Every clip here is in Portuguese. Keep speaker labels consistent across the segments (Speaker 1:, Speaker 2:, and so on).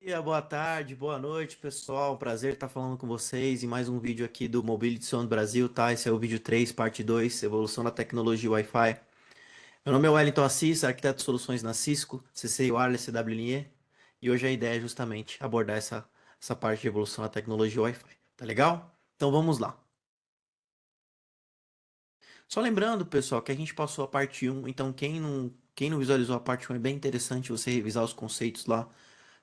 Speaker 1: Dia, boa tarde, boa noite, pessoal. Prazer estar falando com vocês em mais um vídeo aqui do Mobility Sound Brasil, tá? Esse é o vídeo 3, parte 2, evolução da tecnologia Wi-Fi. Meu nome é Wellington Assis, arquiteto de soluções na Cisco, CC Wireless CWNE, e hoje a ideia é justamente abordar essa parte de evolução da tecnologia Wi-Fi. Tá legal? Então vamos lá. Só lembrando, pessoal, que a gente passou a parte um. Então quem não visualizou a parte um é bem interessante você revisar os conceitos lá,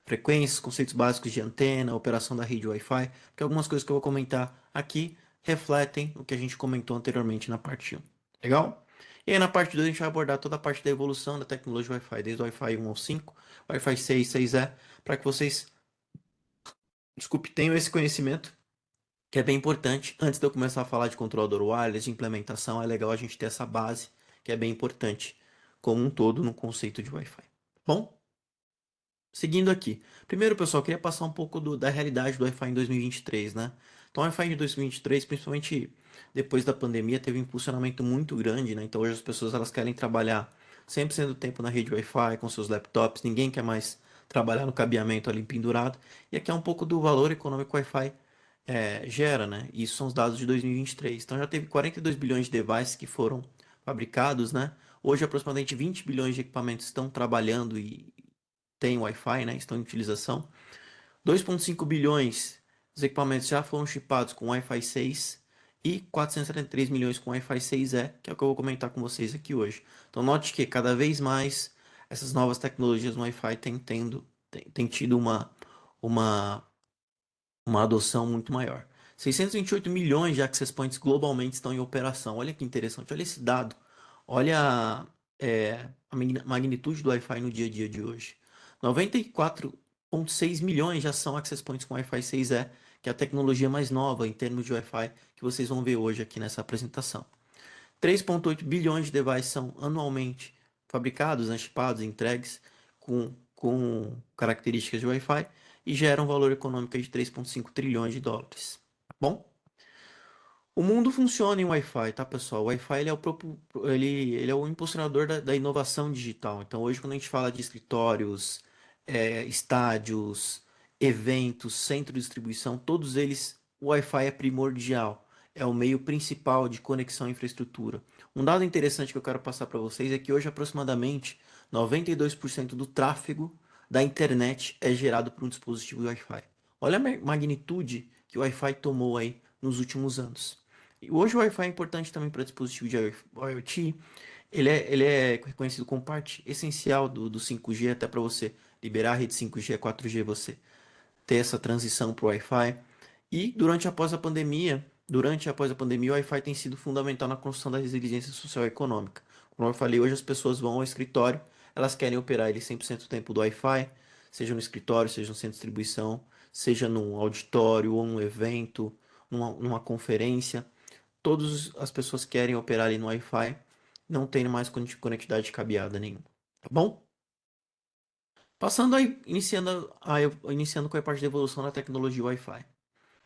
Speaker 1: frequências, conceitos básicos de antena, operação da rede Wi-Fi, porque algumas coisas que eu vou comentar aqui refletem o que a gente comentou anteriormente na parte um. Legal? E aí na parte 2 a gente vai abordar toda a parte da evolução da tecnologia Wi-Fi, desde o Wi-Fi 1 ao 5, Wi-Fi 6, 6E, para que vocês, desculpe, tenham esse conhecimento que é bem importante. Antes de eu começar a falar de controlador wireless, de implementação, é legal a gente ter essa base, que é bem importante, como um todo, no conceito de Wi-Fi. Bom, seguindo aqui. Primeiro, pessoal, eu queria passar um pouco da realidade do Wi-Fi em 2023, né? Então, o Wi-Fi de 2023, principalmente depois da pandemia, teve um impulsionamento muito grande, né? Então, hoje as pessoas elas querem trabalhar 100% do tempo na rede Wi-Fi, com seus laptops, ninguém quer mais trabalhar no cabeamento ali pendurado. E aqui é um pouco do valor econômico que o Wi-Fi gera, né? Isso são os dados de 2023. Então, já teve 42 bilhões de devices que foram fabricados, né? Hoje, aproximadamente 20 bilhões de equipamentos estão trabalhando e têm Wi-Fi, né, estão em utilização. 2,5 bilhões dos equipamentos já foram chipados com Wi-Fi 6 e 473 milhões com Wi-Fi 6E, que é o que eu vou comentar com vocês aqui hoje. Então note que cada vez mais essas novas tecnologias no Wi-Fi têm tido uma, uma adoção muito maior. 628 milhões de access points globalmente estão em operação. Olha que interessante, olha esse dado. Olha a magnitude do Wi-Fi no dia a dia de hoje. 94,6 milhões já são access points com Wi-Fi 6E, que é a tecnologia mais nova em termos de Wi-Fi que vocês vão ver hoje aqui nessa apresentação. 3,8 bilhões de devices são anualmente fabricados, né, chipados, entregues com características de Wi-Fi e geram um valor econômico de 3,5 trilhões de dólares. Tá bom? O mundo funciona em Wi-Fi, tá, pessoal? O Wi-Fi ele é o impulsionador da inovação digital. Então, hoje, quando a gente fala de escritórios, estádios, eventos, centro de distribuição, todos eles, o Wi-Fi é primordial. É o meio principal de conexão à infraestrutura. Um dado interessante que eu quero passar para vocês é que hoje, aproximadamente 92% do tráfego da internet é gerado por um dispositivo Wi-Fi. Olha a magnitude que o Wi-Fi tomou aí nos últimos anos. E hoje o Wi-Fi é importante também para dispositivos de IoT. Ele é reconhecido como parte essencial do 5G, até para você liberar a rede 5G a 4G, você ter essa transição para o Wi-Fi. E durante e após a pandemia, o Wi-Fi tem sido fundamental na construção da resiliência social e econômica. Como eu falei, hoje as pessoas vão ao escritório, elas querem operar ele 100% do tempo do Wi-Fi, seja no escritório, seja no centro de distribuição, seja num auditório ou num evento, numa conferência. Todas as pessoas querem operar ali no Wi-Fi, não tendo mais conectividade cabeada nenhuma. Tá bom? Passando aí, iniciando com a parte da evolução da tecnologia Wi-Fi.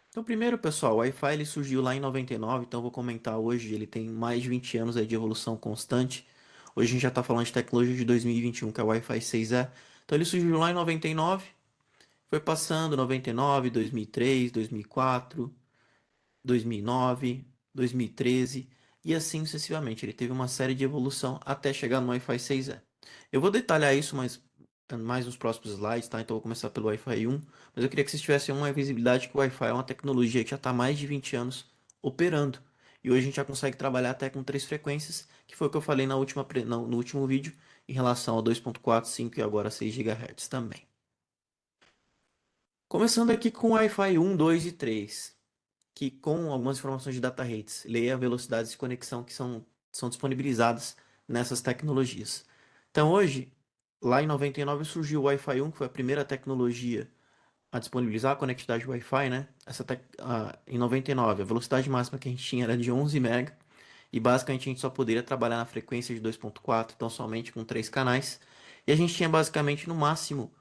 Speaker 1: Então, primeiro, pessoal, o Wi-Fi ele surgiu lá em 99, então eu vou comentar hoje, ele tem mais de 20 anos aí de evolução constante. Hoje a gente já está falando de tecnologia de 2021, que é o Wi-Fi 6E. Então ele surgiu lá em 99, foi passando 99, 2003, 2004, 2009, 2013 e assim sucessivamente. Ele teve uma série de evolução até chegar no Wi-Fi 6E. Eu vou detalhar isso mais nos próximos slides, tá? Então eu vou começar pelo Wi-Fi 1, mas eu queria que vocês tivessem uma visibilidade que o Wi-Fi é uma tecnologia que já está há mais de 20 anos operando. E hoje a gente já consegue trabalhar até com três frequências, que foi o que eu falei no último vídeo, em relação a 2.4, 5 e agora 6 GHz também. Começando aqui com o Wi-Fi 1, 2 e 3, que com algumas informações de data rates, leia velocidades de conexão que são disponibilizadas nessas tecnologias. Então hoje, lá em 99 surgiu o Wi-Fi 1, que foi a primeira tecnologia a disponibilizar a conectividade Wi-Fi, né? Em 99, a velocidade máxima que a gente tinha era de 11 MB e basicamente a gente só poderia trabalhar na frequência de 2.4, então somente com três canais. E a gente tinha basicamente no máximo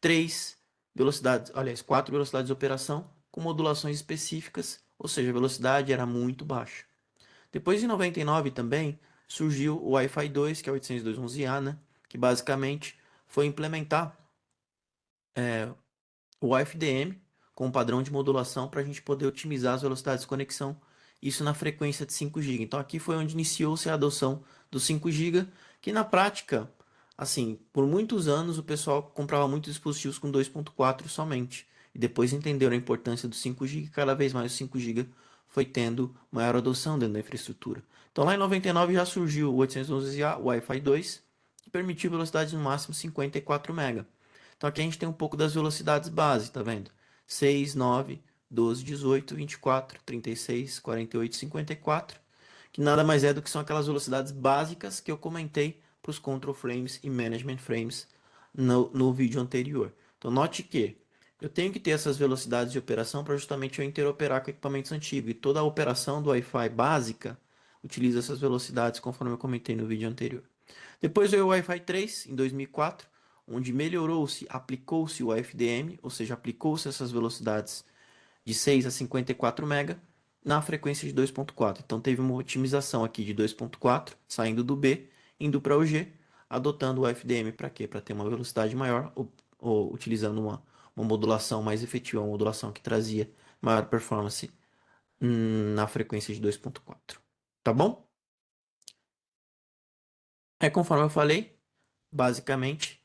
Speaker 1: três velocidades, aliás, quatro velocidades de operação com modulações específicas, ou seja, a velocidade era muito baixa. Depois, em 99 também, surgiu o Wi-Fi 2, que é o 802.11a, né? Que basicamente foi implementar o FDM com um padrão de modulação para a gente poder otimizar as velocidades de conexão, isso na frequência de 5 GB. Então aqui foi onde iniciou-se a adoção do 5 GB, que na prática, assim, por muitos anos o pessoal comprava muitos dispositivos com 2.4 somente. E depois entenderam a importância do 5 GB, e cada vez mais o 5 GB foi tendo maior adoção dentro da infraestrutura. Então lá em 99 já surgiu o 811A, o Wi-Fi 2, que permitiu velocidades no máximo 54 MB. Então aqui a gente tem um pouco das velocidades base, tá vendo? 6, 9, 12, 18, 24, 36, 48, 54, que nada mais é do que são aquelas velocidades básicas que eu comentei para os control frames e management frames no vídeo anterior. Então note que eu tenho que ter essas velocidades de operação para justamente eu interoperar com equipamentos antigos. E toda a operação do Wi-Fi básica utiliza essas velocidades, conforme eu comentei no vídeo anterior. Depois veio o Wi-Fi 3 em 2004, onde melhorou-se, aplicou-se o FDM, ou seja, aplicou-se essas velocidades de 6 a 54 MB na frequência de 2.4. Então teve uma otimização aqui de 2.4, saindo do B, indo para o G, adotando o FDM para quê? Para ter uma velocidade maior, ou utilizando uma modulação mais efetiva, uma modulação que trazia maior performance na frequência de 2.4. Tá bom? É conforme eu falei, basicamente,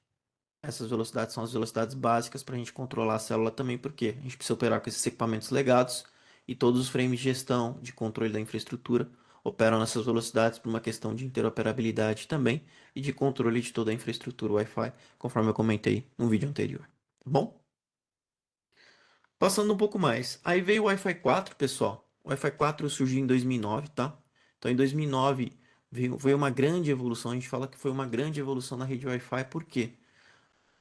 Speaker 1: essas velocidades são as velocidades básicas para a gente controlar a célula também, porque a gente precisa operar com esses equipamentos legados e todos os frames de gestão, de controle da infraestrutura operam nessas velocidades por uma questão de interoperabilidade também e de controle de toda a infraestrutura Wi-Fi, conforme eu comentei no vídeo anterior. Tá bom? Passando um pouco mais. Aí veio o Wi-Fi 4, pessoal. O Wi-Fi 4 surgiu em 2009, tá? Então em 2009 veio uma grande evolução. A gente fala que foi uma grande evolução na rede Wi-Fi, por quê?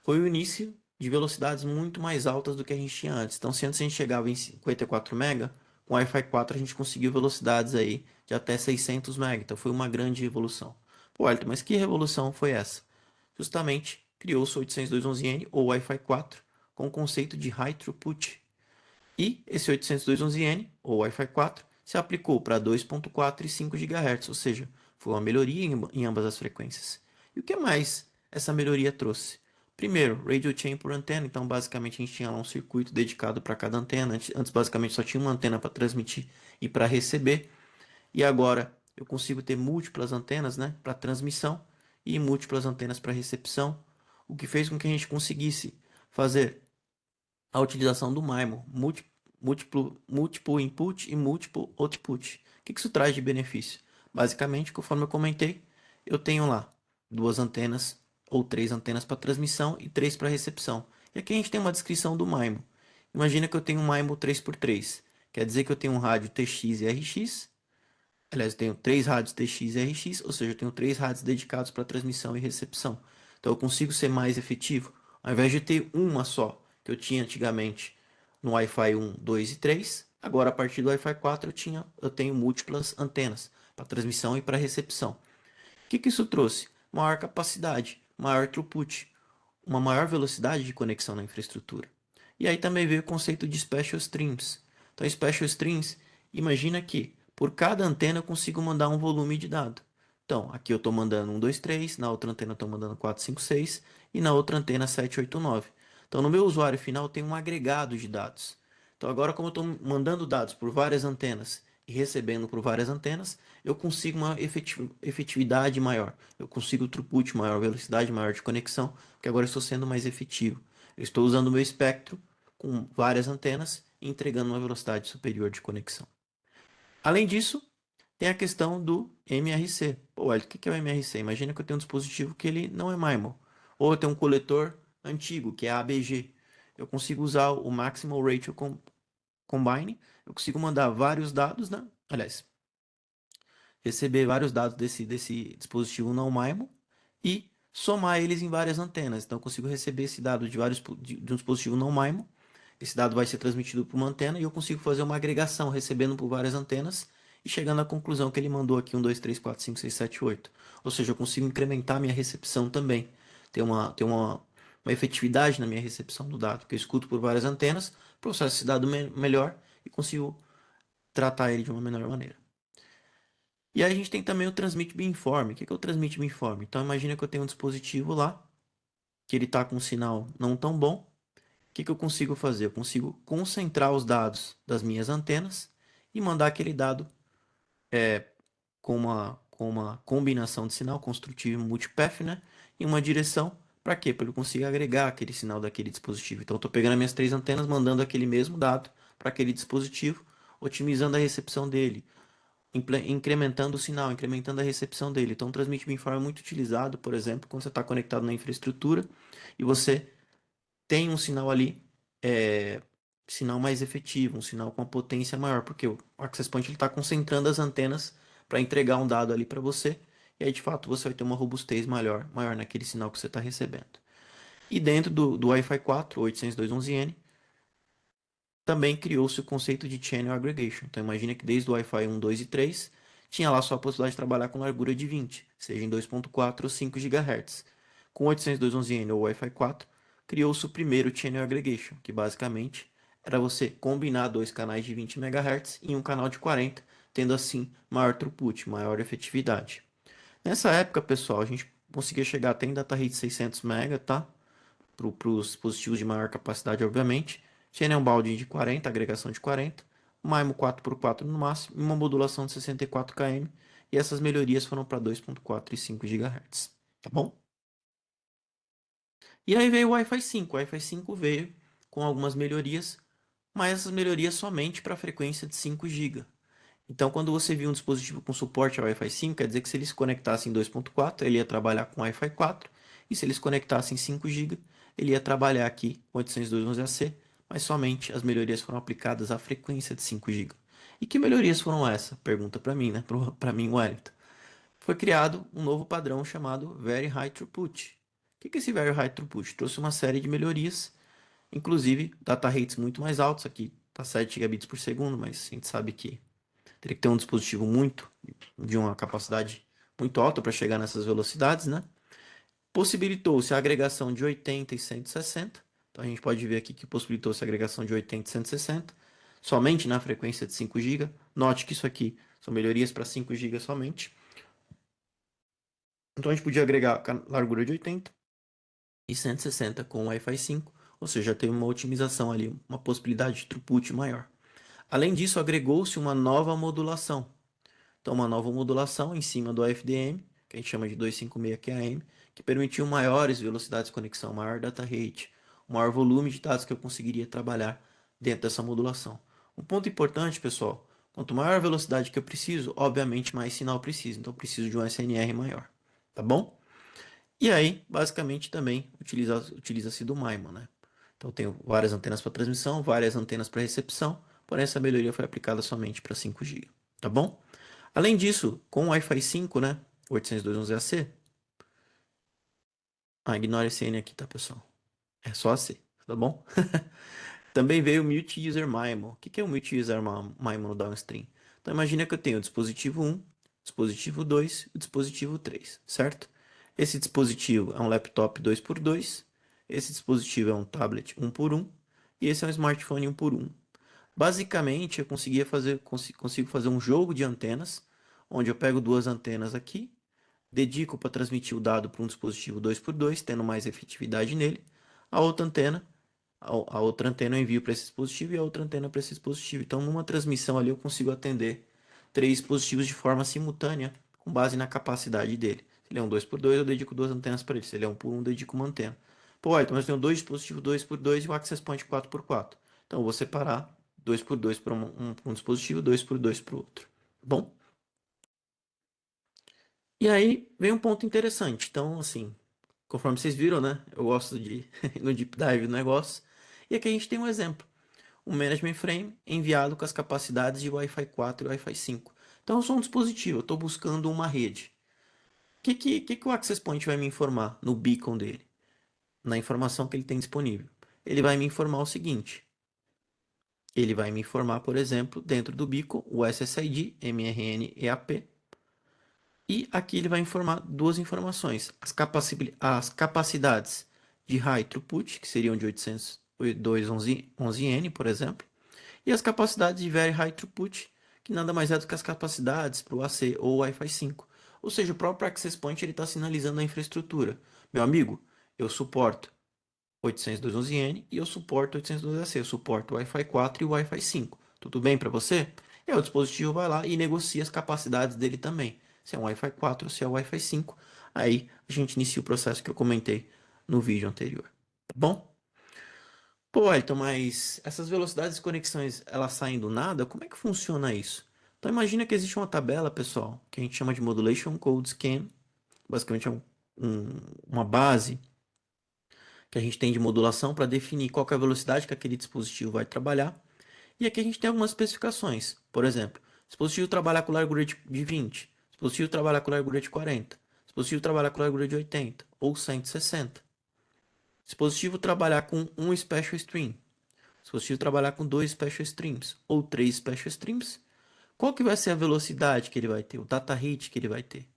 Speaker 1: Foi o início de velocidades muito mais altas do que a gente tinha antes. Então, se antes a gente chegava em 54 MB, com o Wi-Fi 4 a gente conseguiu velocidades aí de até 600 MB. Então, foi uma grande evolução. Pô, Elton, mas que revolução foi essa? Justamente criou-se o 802.11n ou Wi-Fi 4 com o conceito de High Throughput. E esse 802.11n ou Wi-Fi 4 se aplicou para 2.4 e 5 GHz, ou seja, foi uma melhoria em ambas as frequências. E o que mais essa melhoria trouxe? Primeiro, Radio Chain por antena, então basicamente a gente tinha lá um circuito dedicado para cada antena. Antes basicamente só tinha uma antena para transmitir e para receber, e agora eu consigo ter múltiplas antenas, né, para transmissão e múltiplas antenas para recepção, o que fez com que a gente conseguisse fazer a utilização do MIMO, múltiplo input e múltiplo output. O que isso traz de benefício? Basicamente, conforme eu comentei, eu tenho lá duas antenas ou três antenas para transmissão e três para recepção. E aqui a gente tem uma descrição do MIMO. Imagina que eu tenho um MIMO 3x3. Quer dizer que eu tenho um rádio TX e RX. Aliás, eu tenho três rádios TX e RX, ou seja, eu tenho três rádios dedicados para transmissão e recepção. Então eu consigo ser mais efetivo. Ao invés de ter uma só, que eu tinha antigamente no Wi-Fi 1, 2 e 3, agora a partir do Wi-Fi 4 eu tenho múltiplas antenas para transmissão e para recepção. O que isso trouxe? Maior capacidade, maior throughput, uma maior velocidade de conexão na infraestrutura. E aí também veio o conceito de Special Streams. Então, Special Streams, imagina que por cada antena eu consigo mandar um volume de dado. Então, aqui eu estou mandando 1, 2, 3, na outra antena eu estou mandando 4, 5, 6 e na outra antena 7, 8, 9. Então, no meu usuário final tem um agregado de dados. Então, agora como eu estou mandando dados por várias antenas e recebendo por várias antenas, eu consigo uma efetividade maior. Eu consigo throughput maior, velocidade maior de conexão, porque agora eu estou sendo mais efetivo. Eu estou usando o meu espectro com várias antenas e entregando uma velocidade superior de conexão. Além disso, tem a questão do MRC. Pô, o que é o MRC? Imagina que eu tenho um dispositivo que ele não é MIMO. Ou eu tenho um coletor antigo, que é ABG. Eu consigo usar o Maximal Ratio Combine. Eu consigo mandar vários dados, né? Aliás, receber vários dados desse dispositivo não MIMO e somar eles em várias antenas. Então, eu consigo receber esse dado de um dispositivo não MIMO. Esse dado vai ser transmitido para uma antena e eu consigo fazer uma agregação, recebendo por várias antenas e chegando à conclusão que ele mandou aqui 1, 2, 3, 4, 5, 6, 7, 8. Ou seja, eu consigo incrementar minha recepção também. Ter uma efetividade na minha recepção do dado, porque eu escuto por várias antenas, processo esse dado melhor e consigo tratar ele de uma melhor maneira. E aí a gente tem também o Transmit Beamform. O que é o Transmit Beamform? Então imagina que eu tenho um dispositivo lá, que ele está com um sinal não tão bom, que eu consigo fazer? Eu consigo concentrar os dados das minhas antenas e mandar aquele dado com uma combinação de sinal construtivo multipath, né, em uma direção. Para quê? Para eu conseguir agregar aquele sinal daquele dispositivo. Então, eu estou pegando as minhas três antenas, mandando aquele mesmo dado para aquele dispositivo, otimizando a recepção dele, incrementando o sinal, incrementando a recepção dele. Então, o transmite beamform é muito utilizado, por exemplo, quando você está conectado na infraestrutura e você tem um sinal ali, é, sinal mais efetivo, um sinal com uma potência maior, porque o Access Point está concentrando as antenas para entregar um dado ali para você, e aí de fato você vai ter uma robustez maior naquele sinal que você está recebendo. E dentro do Wi-Fi 4, 802.11n, também criou-se o conceito de Channel Aggregation. Então imagina que desde o Wi-Fi 1, 2 e 3, tinha lá só a possibilidade de trabalhar com largura de 20, seja em 2.4 ou 5 GHz. Com 802.11n ou Wi-Fi 4, criou-se o primeiro Channel Aggregation, que basicamente era você combinar dois canais de 20 MHz em um canal de 40, tendo assim maior throughput, maior efetividade. Nessa época, pessoal, a gente conseguia chegar até em data rate 600 MB, tá? Para os dispositivos de maior capacidade, obviamente. Channel Baudin de 40, agregação de 40, MIMO 4x4 no máximo, e uma modulação de 64 km, e essas melhorias foram para 2.4 e 5 GHz, tá bom? E aí veio o Wi-Fi 5. O Wi-Fi 5 veio com algumas melhorias, mas essas melhorias somente para a frequência de 5 GB. Então, quando você viu um dispositivo com suporte ao Wi-Fi 5, quer dizer que se ele se conectasse em 2.4, ele ia trabalhar com Wi-Fi 4, e se ele se conectasse em 5 GB, ele ia trabalhar aqui com 802.11ac, mas somente as melhorias foram aplicadas à frequência de 5 GB. E que melhorias foram essas? Pergunta para mim, né? Para mim, Wellington. Foi criado um novo padrão chamado Very High Throughput. O que é esse Very High Throughput? Trouxe uma série de melhorias, inclusive data rates muito mais altos, aqui está 7 gigabits por segundo, mas a gente sabe que teria que ter um dispositivo de uma capacidade muito alta para chegar nessas velocidades, né? Possibilitou-se a agregação de 80 e 160. Então a gente pode ver aqui que possibilitou-se a agregação de 80 e 160 somente na frequência de 5 GB. Note que isso aqui são melhorias para 5 GB somente. Então a gente podia agregar a largura de 80 e 160 com o Wi-Fi 5, ou seja, tem uma otimização ali, uma possibilidade de throughput maior. Além disso, agregou-se uma nova modulação. Então, uma nova modulação em cima do AFDM, que a gente chama de 256 QAM, que permitiu maiores velocidades de conexão, maior data rate, um maior volume de dados que eu conseguiria trabalhar dentro dessa modulação. Um ponto importante, pessoal, quanto maior a velocidade que eu preciso, obviamente mais sinal eu preciso, então eu preciso de um SNR maior, tá bom? E aí, basicamente, também utiliza-se do MIMO, né? Então, eu tenho várias antenas para transmissão, várias antenas para recepção, porém essa melhoria foi aplicada somente para 5 GB, tá bom? Além disso, com o Wi-Fi 5, né, 802.11ac, ignora esse N aqui, tá, pessoal? É só AC, tá bom? Também veio o Multi-User MIMO. O que é o Multi-User MIMO no downstream? Então, imagina que eu tenho o dispositivo 1, dispositivo 2 e o dispositivo 3, certo? Esse dispositivo é um laptop 2x2, esse dispositivo é um tablet 1x1 e esse é um smartphone 1x1. Basicamente, eu consigo fazer um jogo de antenas, onde eu pego duas antenas aqui, dedico para transmitir o dado para um dispositivo 2x2, tendo mais efetividade nele. A outra antena, a outra antena eu envio para esse dispositivo e a outra antena para esse dispositivo. Então, numa transmissão ali, eu consigo atender três dispositivos de forma simultânea, com base na capacidade dele. Se ele é um 2x2, eu dedico duas antenas para ele. Se ele é 1x1, eu dedico uma antena. Pô, então eu tenho dois dispositivos 2x2 e o Access Point 4x4. Então, eu vou separar 2x2 para um dispositivo, 2x2 para o outro. Tá bom? E aí vem um ponto interessante. Então, assim, conforme vocês viram, né? Eu gosto de ir no deep dive do negócio. E aqui a gente tem um exemplo. Um management frame enviado com as capacidades de Wi-Fi 4 e Wi-Fi 5. Então, eu sou um dispositivo, eu estou buscando uma rede. O que o Access Point vai me informar no beacon dele? Na informação que ele tem disponível. Ele vai me informar o seguinte. Ele vai me informar, por exemplo, dentro do beacon, o SSID, MRN, EAP. E aqui ele vai informar duas informações. As capacidades de high throughput, que seriam de 802.11n, por exemplo. E as capacidades de very high throughput, que nada mais é do que as capacidades para o AC ou Wi-Fi 5. Ou seja, o próprio Access Point está sinalizando a infraestrutura. Meu amigo, eu suporto 802.11n e eu suporto 802.AC, eu suporto o Wi-Fi 4 e o Wi-Fi 5. Tudo bem para você? E aí o dispositivo vai lá e negocia as capacidades dele também. Se é um Wi-Fi 4 ou se é um Wi-Fi 5. Aí a gente inicia o processo que eu comentei no vídeo anterior. Tá bom? Pô, Elton, mas essas velocidades de conexões, elas saem do nada? Como é que funciona isso? Então imagina que existe uma tabela, pessoal, que a gente chama de Modulation Code Scan. Basicamente é uma base que a gente tem de modulação para definir qual que é a velocidade que aquele dispositivo vai trabalhar. E aqui a gente tem algumas especificações. Por exemplo, dispositivo trabalhar com largura de 20, dispositivo trabalhar com largura de 40, dispositivo trabalhar com largura de 80 ou 160. Dispositivo trabalhar com um special stream, dispositivo trabalhar com dois special streams ou três special streams. Qual que vai ser a velocidade que ele vai ter, o data rate que ele vai ter?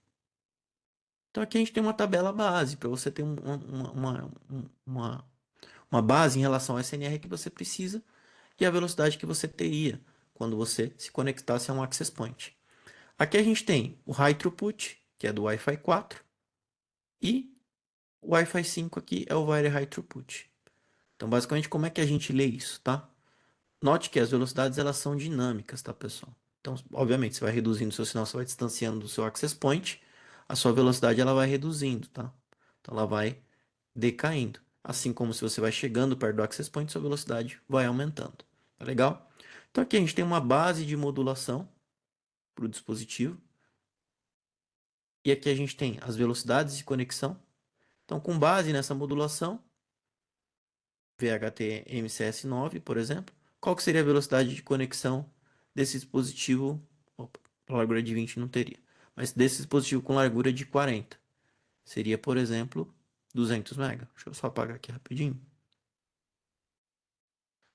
Speaker 1: Então aqui a gente tem uma tabela base para você ter uma base em relação ao SNR que você precisa e a velocidade que você teria quando você se conectasse a um access point. Aqui a gente tem o High Throughput, que é do Wi-Fi 4, e o Wi-Fi 5 aqui é o Very High Throughput. Então, basicamente, como é que a gente lê isso, tá? Note que as velocidades elas são dinâmicas, tá, pessoal? Então, obviamente, você vai reduzindo o seu sinal, você vai distanciando do seu access point, a sua velocidade ela vai reduzindo, tá? Então, ela vai decaindo. Assim como se você vai chegando perto do access point, sua velocidade vai aumentando. Tá legal? Então aqui a gente tem uma base de modulação para o dispositivo. E aqui a gente tem as velocidades de conexão. Então, com base nessa modulação, VHT MCS9, por exemplo, qual que seria a velocidade de conexão desse dispositivo? Opa, largura de 20 não teria. Mas desse dispositivo com largura de 40. Seria, por exemplo, 200 MB. Deixa eu só apagar aqui rapidinho.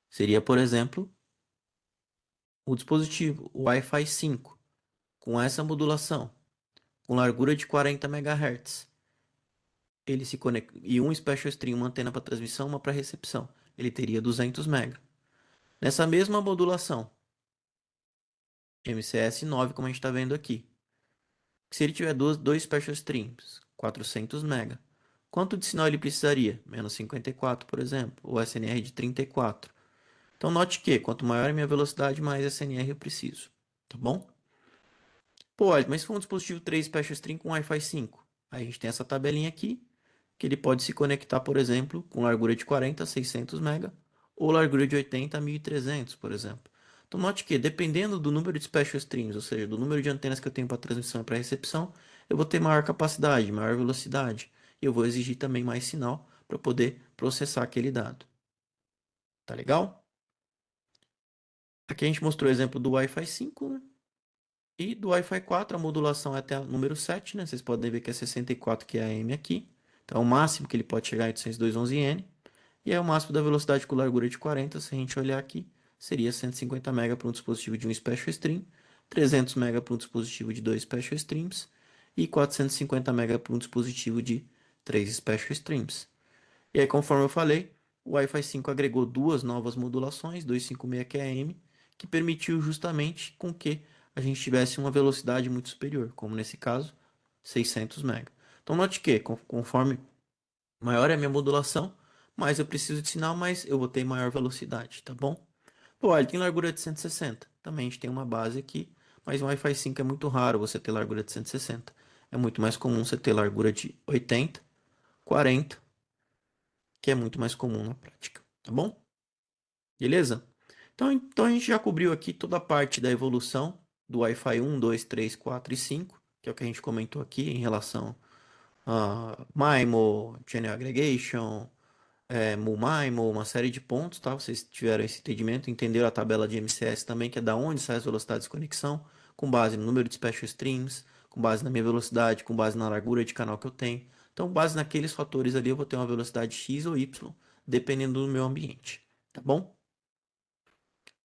Speaker 1: Seria, por exemplo, o dispositivo, o Wi-Fi 5, com essa modulação, com largura de 40 MHz, ele se conecta e um special stream, uma antena para transmissão, uma para recepção, ele teria 200 MB. Nessa mesma modulação, MCS9, como a gente está vendo aqui, se ele tiver dois special streams, 400 MB, quanto de sinal ele precisaria? Menos 54, por exemplo, ou SNR de 34. Então note que quanto maior a minha velocidade, mais SNR eu preciso, tá bom? Pode, mas se for um dispositivo 3 Special String com Wi-Fi 5, aí a gente tem essa tabelinha aqui, que ele pode se conectar, por exemplo, com largura de 40 a 600 MB, ou largura de 80 a 1300, por exemplo. Então note que, dependendo do número de Special Streams, ou seja, do número de antenas que eu tenho para transmissão e para recepção, eu vou ter maior capacidade, maior velocidade, e eu vou exigir também mais sinal para poder processar aquele dado. Tá legal? Aqui a gente mostrou o exemplo do Wi-Fi 5, né? E do Wi-Fi 4, a modulação é até o número 7, né? Vocês podem ver que é 64 QAM aqui. Então, é o máximo que ele pode chegar é 802.11n. E aí, o máximo da velocidade com largura de 40, se a gente olhar aqui, seria 150 MB para um dispositivo de um Special Stream, 300 MB para um dispositivo de dois Special Streams e 450 MB para um dispositivo de três Special Streams. E aí, conforme eu falei, o Wi-Fi 5 agregou duas novas modulações, 256 QAM, que permitiu justamente com que a gente tivesse uma velocidade muito superior, como nesse caso, 600 MB. Então, note que, conforme maior é a minha modulação, mais eu preciso de sinal, mais eu vou ter maior velocidade, tá bom? Pô, ele tem largura de 160. Também a gente tem uma base aqui, mas o Wi-Fi 5 é muito raro você ter largura de 160. É muito mais comum você ter largura de 80, 40, que é muito mais comum na prática, tá bom? Beleza? Então a gente já cobriu aqui toda a parte da evolução do Wi-Fi 1, 2, 3, 4 e 5, que é o que a gente comentou aqui em relação a MIMO, Channel Aggregation, MU-MIMO, uma série de pontos, tá? Vocês tiveram esse entendimento, entenderam a tabela de MCS também, que é da onde sai as velocidades de conexão, com base no número de special streams, com base na minha velocidade, com base na largura de canal que eu tenho. Então, com base naqueles fatores ali, eu vou ter uma velocidade X ou Y, dependendo do meu ambiente, tá bom?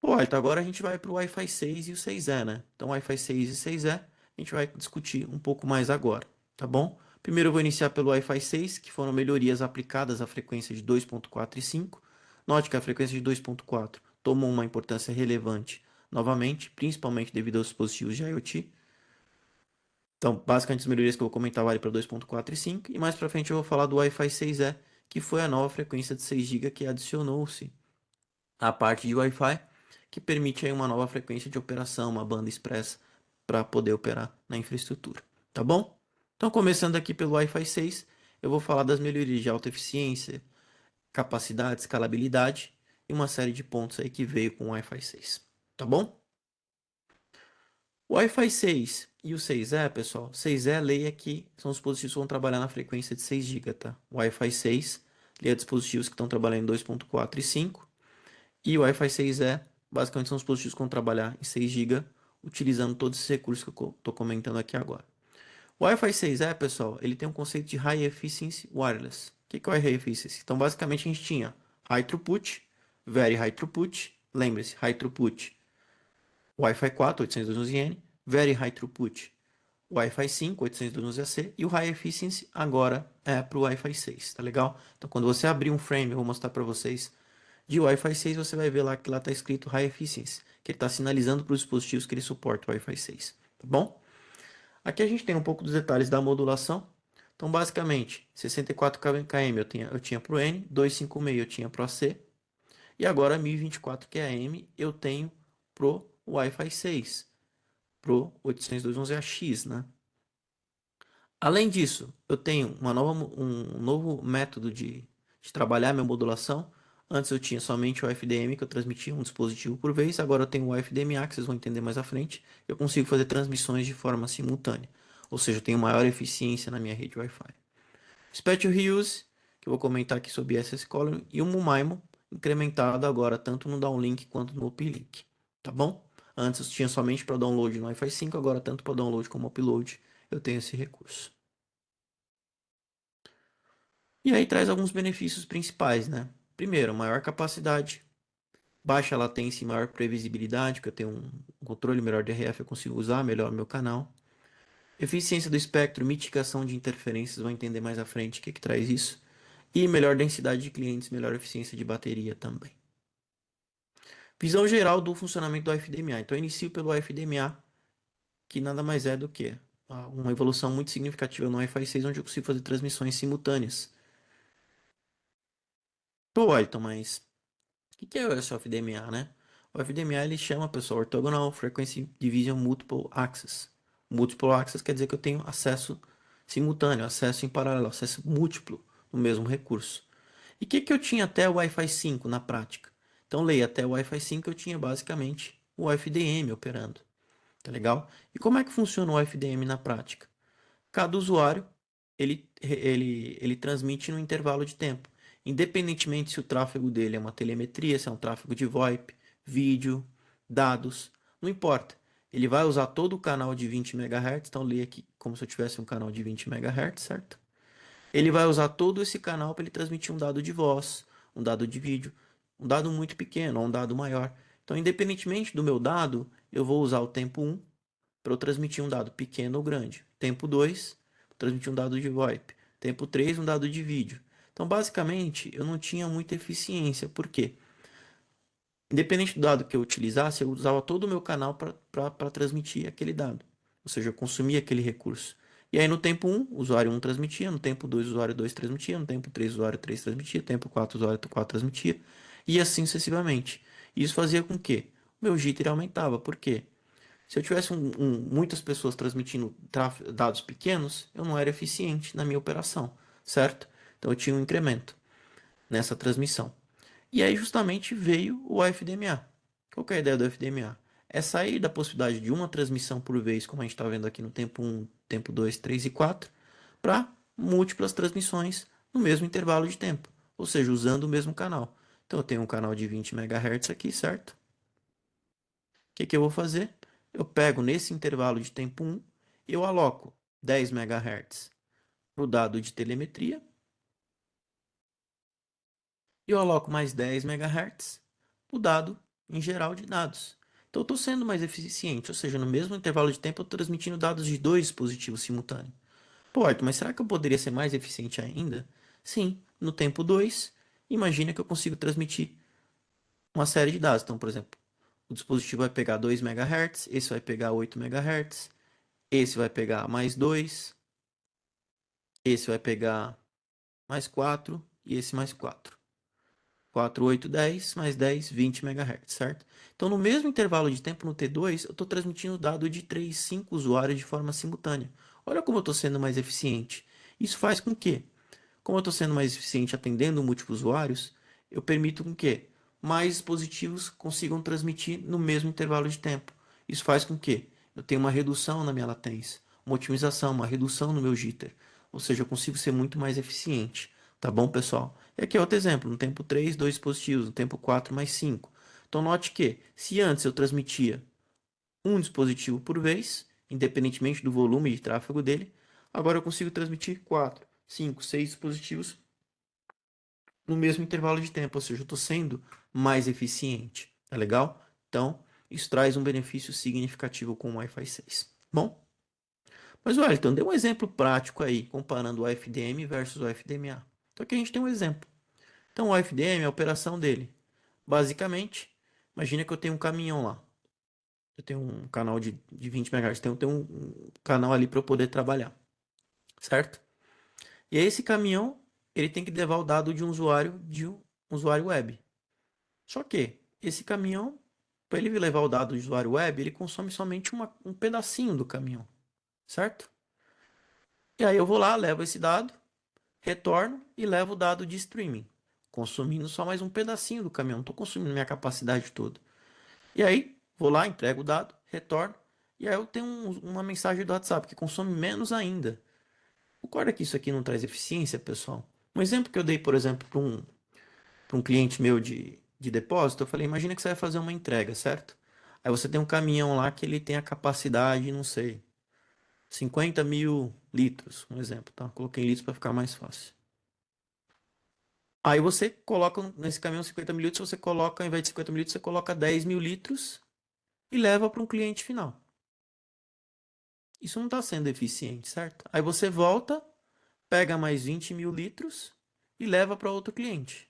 Speaker 1: Pô, então agora a gente vai para o Wi-Fi 6 e o 6E, né? Então, Wi-Fi 6 e 6E, a gente vai discutir um pouco mais agora, tá bom? Primeiro eu vou iniciar pelo Wi-Fi 6, que foram melhorias aplicadas à frequência de 2.4 e 5. Note que a frequência de 2.4 tomou uma importância relevante novamente, principalmente devido aos dispositivos de IoT. Então, basicamente, as melhorias que eu vou comentar vale para 2.4 e 5. E mais para frente eu vou falar do Wi-Fi 6E, que foi a nova frequência de 6 GB que adicionou-se à parte de Wi-Fi, que permite aí uma nova frequência de operação, uma banda expressa para poder operar na infraestrutura, tá bom? Então, começando aqui pelo Wi-Fi 6, eu vou falar das melhorias de alta eficiência, capacidade, escalabilidade e uma série de pontos aí que veio com o Wi-Fi 6, tá bom? O Wi-Fi 6 e o 6E, pessoal, 6E leia que são os dispositivos que vão trabalhar na frequência de 6 GB, tá? O Wi-Fi 6 leia dispositivos que estão trabalhando em 2.4 e 5, e o Wi-Fi 6E basicamente são os dispositivos que vão trabalhar em 6 GB, utilizando todos esses recursos que eu estou comentando aqui agora. O Wi-Fi 6E, pessoal, ele tem um conceito de High Efficiency Wireless. O que é o High Efficiency? Então, basicamente, a gente tinha High Throughput, Very High Throughput, lembre-se, High Throughput, Wi-Fi 4, 802.11n, Very High Throughput, Wi-Fi 5, 802.11ac, e o High Efficiency agora é para o Wi-Fi 6, tá legal? Então, quando você abrir um frame, eu vou mostrar para vocês, de Wi-Fi 6, você vai ver lá que lá está escrito High Efficiency, que ele está sinalizando para os dispositivos que ele suporta o Wi-Fi 6, tá bom? Aqui a gente tem um pouco dos detalhes da modulação. Então, basicamente, 64 km eu tinha para o N, 256 eu tinha para o AC, e agora 1024 QAM eu tenho pro Wi-Fi 6, pro 802.11ax, né? Além disso, eu tenho um novo método de trabalhar minha modulação. Antes eu tinha somente o FDM, que eu transmitia um dispositivo por vez. Agora eu tenho o FDMA, que vocês vão entender mais à frente. Eu consigo fazer transmissões de forma simultânea. Ou seja, eu tenho maior eficiência na minha rede Wi-Fi. Spatial Reuse, que eu vou comentar aqui sobre SS Column. E o MuMaimon, incrementado agora tanto no downlink quanto no uplink. Tá bom? Antes eu tinha somente para download no Wi-Fi 5, agora tanto para download como upload eu tenho esse recurso. E aí traz alguns benefícios principais, né? Primeiro, maior capacidade, baixa latência e maior previsibilidade, porque eu tenho um controle melhor de RF, eu consigo usar melhor o meu canal. Eficiência do espectro, mitigação de interferências, vão entender mais à frente o que traz isso. E melhor densidade de clientes, melhor eficiência de bateria também. Visão geral do funcionamento do FDMA. Então eu inicio pelo FDMA, que nada mais é do que uma evolução muito significativa no Wi-Fi 6, onde eu consigo fazer transmissões simultâneas. Pô, Ayrton, mas o que é esse FDMA, né? O FDMA ele chama, pessoal, Orthogonal Frequency Division Multiple Access. Multiple Access quer dizer que eu tenho acesso simultâneo, acesso em paralelo, acesso múltiplo no mesmo recurso. E o que eu tinha até o Wi-Fi 5 na prática? Então, leia, até o Wi-Fi 5 eu tinha basicamente o FDM operando, tá legal? E como é que funciona o FDM na prática? Cada usuário ele transmite no intervalo de tempo. Independentemente se o tráfego dele é uma telemetria, se é um tráfego de VoIP, vídeo, dados, não importa. Ele vai usar todo o canal de 20 MHz, então leia aqui como se eu tivesse um canal de 20 MHz, certo? Ele vai usar todo esse canal para ele transmitir um dado de voz, um dado de vídeo, um dado muito pequeno ou um dado maior. Então, independentemente do meu dado, eu vou usar o tempo 1 para eu transmitir um dado pequeno ou grande. Tempo 2, transmitir um dado de VoIP. Tempo 3, um dado de vídeo. Então, basicamente, eu não tinha muita eficiência. Por quê? Independente do dado que eu utilizasse, eu usava todo o meu canal para transmitir aquele dado. Ou seja, eu consumia aquele recurso. E aí no tempo 1, o usuário 1 transmitia, no tempo 2, o usuário 2 transmitia, no tempo 3, o usuário 3 transmitia, no tempo 4, o usuário 4 transmitia, e assim sucessivamente. Isso fazia com que o meu jitter aumentava. Por quê? Se eu tivesse muitas pessoas transmitindo dados pequenos, eu não era eficiente na minha operação, certo? Então eu tinha um incremento nessa transmissão. E aí justamente veio o FDMA. Qual que é a ideia do FDMA? É sair da possibilidade de uma transmissão por vez, como a gente está vendo aqui no tempo 1, tempo 2, 3 e 4, para múltiplas transmissões no mesmo intervalo de tempo, ou seja, usando o mesmo canal. Então eu tenho um canal de 20 MHz aqui, certo? O que eu vou fazer? Eu pego nesse intervalo de tempo 1, eu aloco 10 MHz para o dado de telemetria e eu aloco mais 10 MHz o dado em geral de dados. Então eu estou sendo mais eficiente, ou seja, no mesmo intervalo de tempo eu estou transmitindo dados de dois dispositivos simultâneos. Pô, Arthur, mas será que eu poderia ser mais eficiente ainda? Sim, no tempo 2, imagina que eu consigo transmitir uma série de dados. Então, por exemplo, o dispositivo vai pegar 2 MHz, esse vai pegar 8 MHz, esse vai pegar mais 2, esse vai pegar mais 4 e esse mais 4. 4, 8, 10, mais 10, 20 MHz, certo? Então, no mesmo intervalo de tempo no T2, eu estou transmitindo dado de 3, 5 usuários de forma simultânea. Olha como eu estou sendo mais eficiente. Isso faz com que, como eu estou sendo mais eficiente atendendo múltiplos usuários, eu permito com que mais dispositivos consigam transmitir no mesmo intervalo de tempo. Isso faz com que eu tenha uma redução na minha latência, uma otimização, uma redução no meu jitter. Ou seja, eu consigo ser muito mais eficiente. Tá bom, pessoal? E aqui é outro exemplo. No tempo 3, 2 dispositivos. No tempo 4, mais 5. Então, note que, se antes eu transmitia um dispositivo por vez, independentemente do volume de tráfego dele, agora eu consigo transmitir 4, 5, 6 dispositivos no mesmo intervalo de tempo, ou seja, eu estou sendo mais eficiente. Tá legal? Então, isso traz um benefício significativo com o Wi-Fi 6. Bom, mas Wellington, dê um exemplo prático aí, comparando o FDM versus o FDMA. Então aqui a gente tem um exemplo. Então o FDM, a operação dele, basicamente, imagina que eu tenho um caminhão lá. Eu tenho um canal de 20 MHz, tenho um canal ali para eu poder trabalhar, certo? E aí esse caminhão, ele tem que levar o dado de um usuário web. Só que esse caminhão, para ele levar o dado do usuário web, ele consome somente um pedacinho do caminhão, certo? E aí eu vou lá, levo esse dado, retorno e levo o dado de streaming, consumindo só mais um pedacinho do caminhão, não estou consumindo minha capacidade toda. E aí, vou lá, entrego o dado, retorno, e aí eu tenho uma mensagem do WhatsApp que consome menos ainda. Concorda que isso aqui não traz eficiência, pessoal? Um exemplo que eu dei, por exemplo, para um cliente meu de depósito, eu falei, imagina que você vai fazer uma entrega, certo? Aí você tem um caminhão lá que ele tem a capacidade, não sei, 50 mil litros, um exemplo, tá? Coloquei em litros para ficar mais fácil. Aí você coloca nesse caminhão 50 mil litros, você coloca, ao invés de 50 mil litros, você coloca 10 mil litros e leva para um cliente final. Isso não está sendo eficiente, certo? Aí você volta, pega mais 20 mil litros e leva para outro cliente.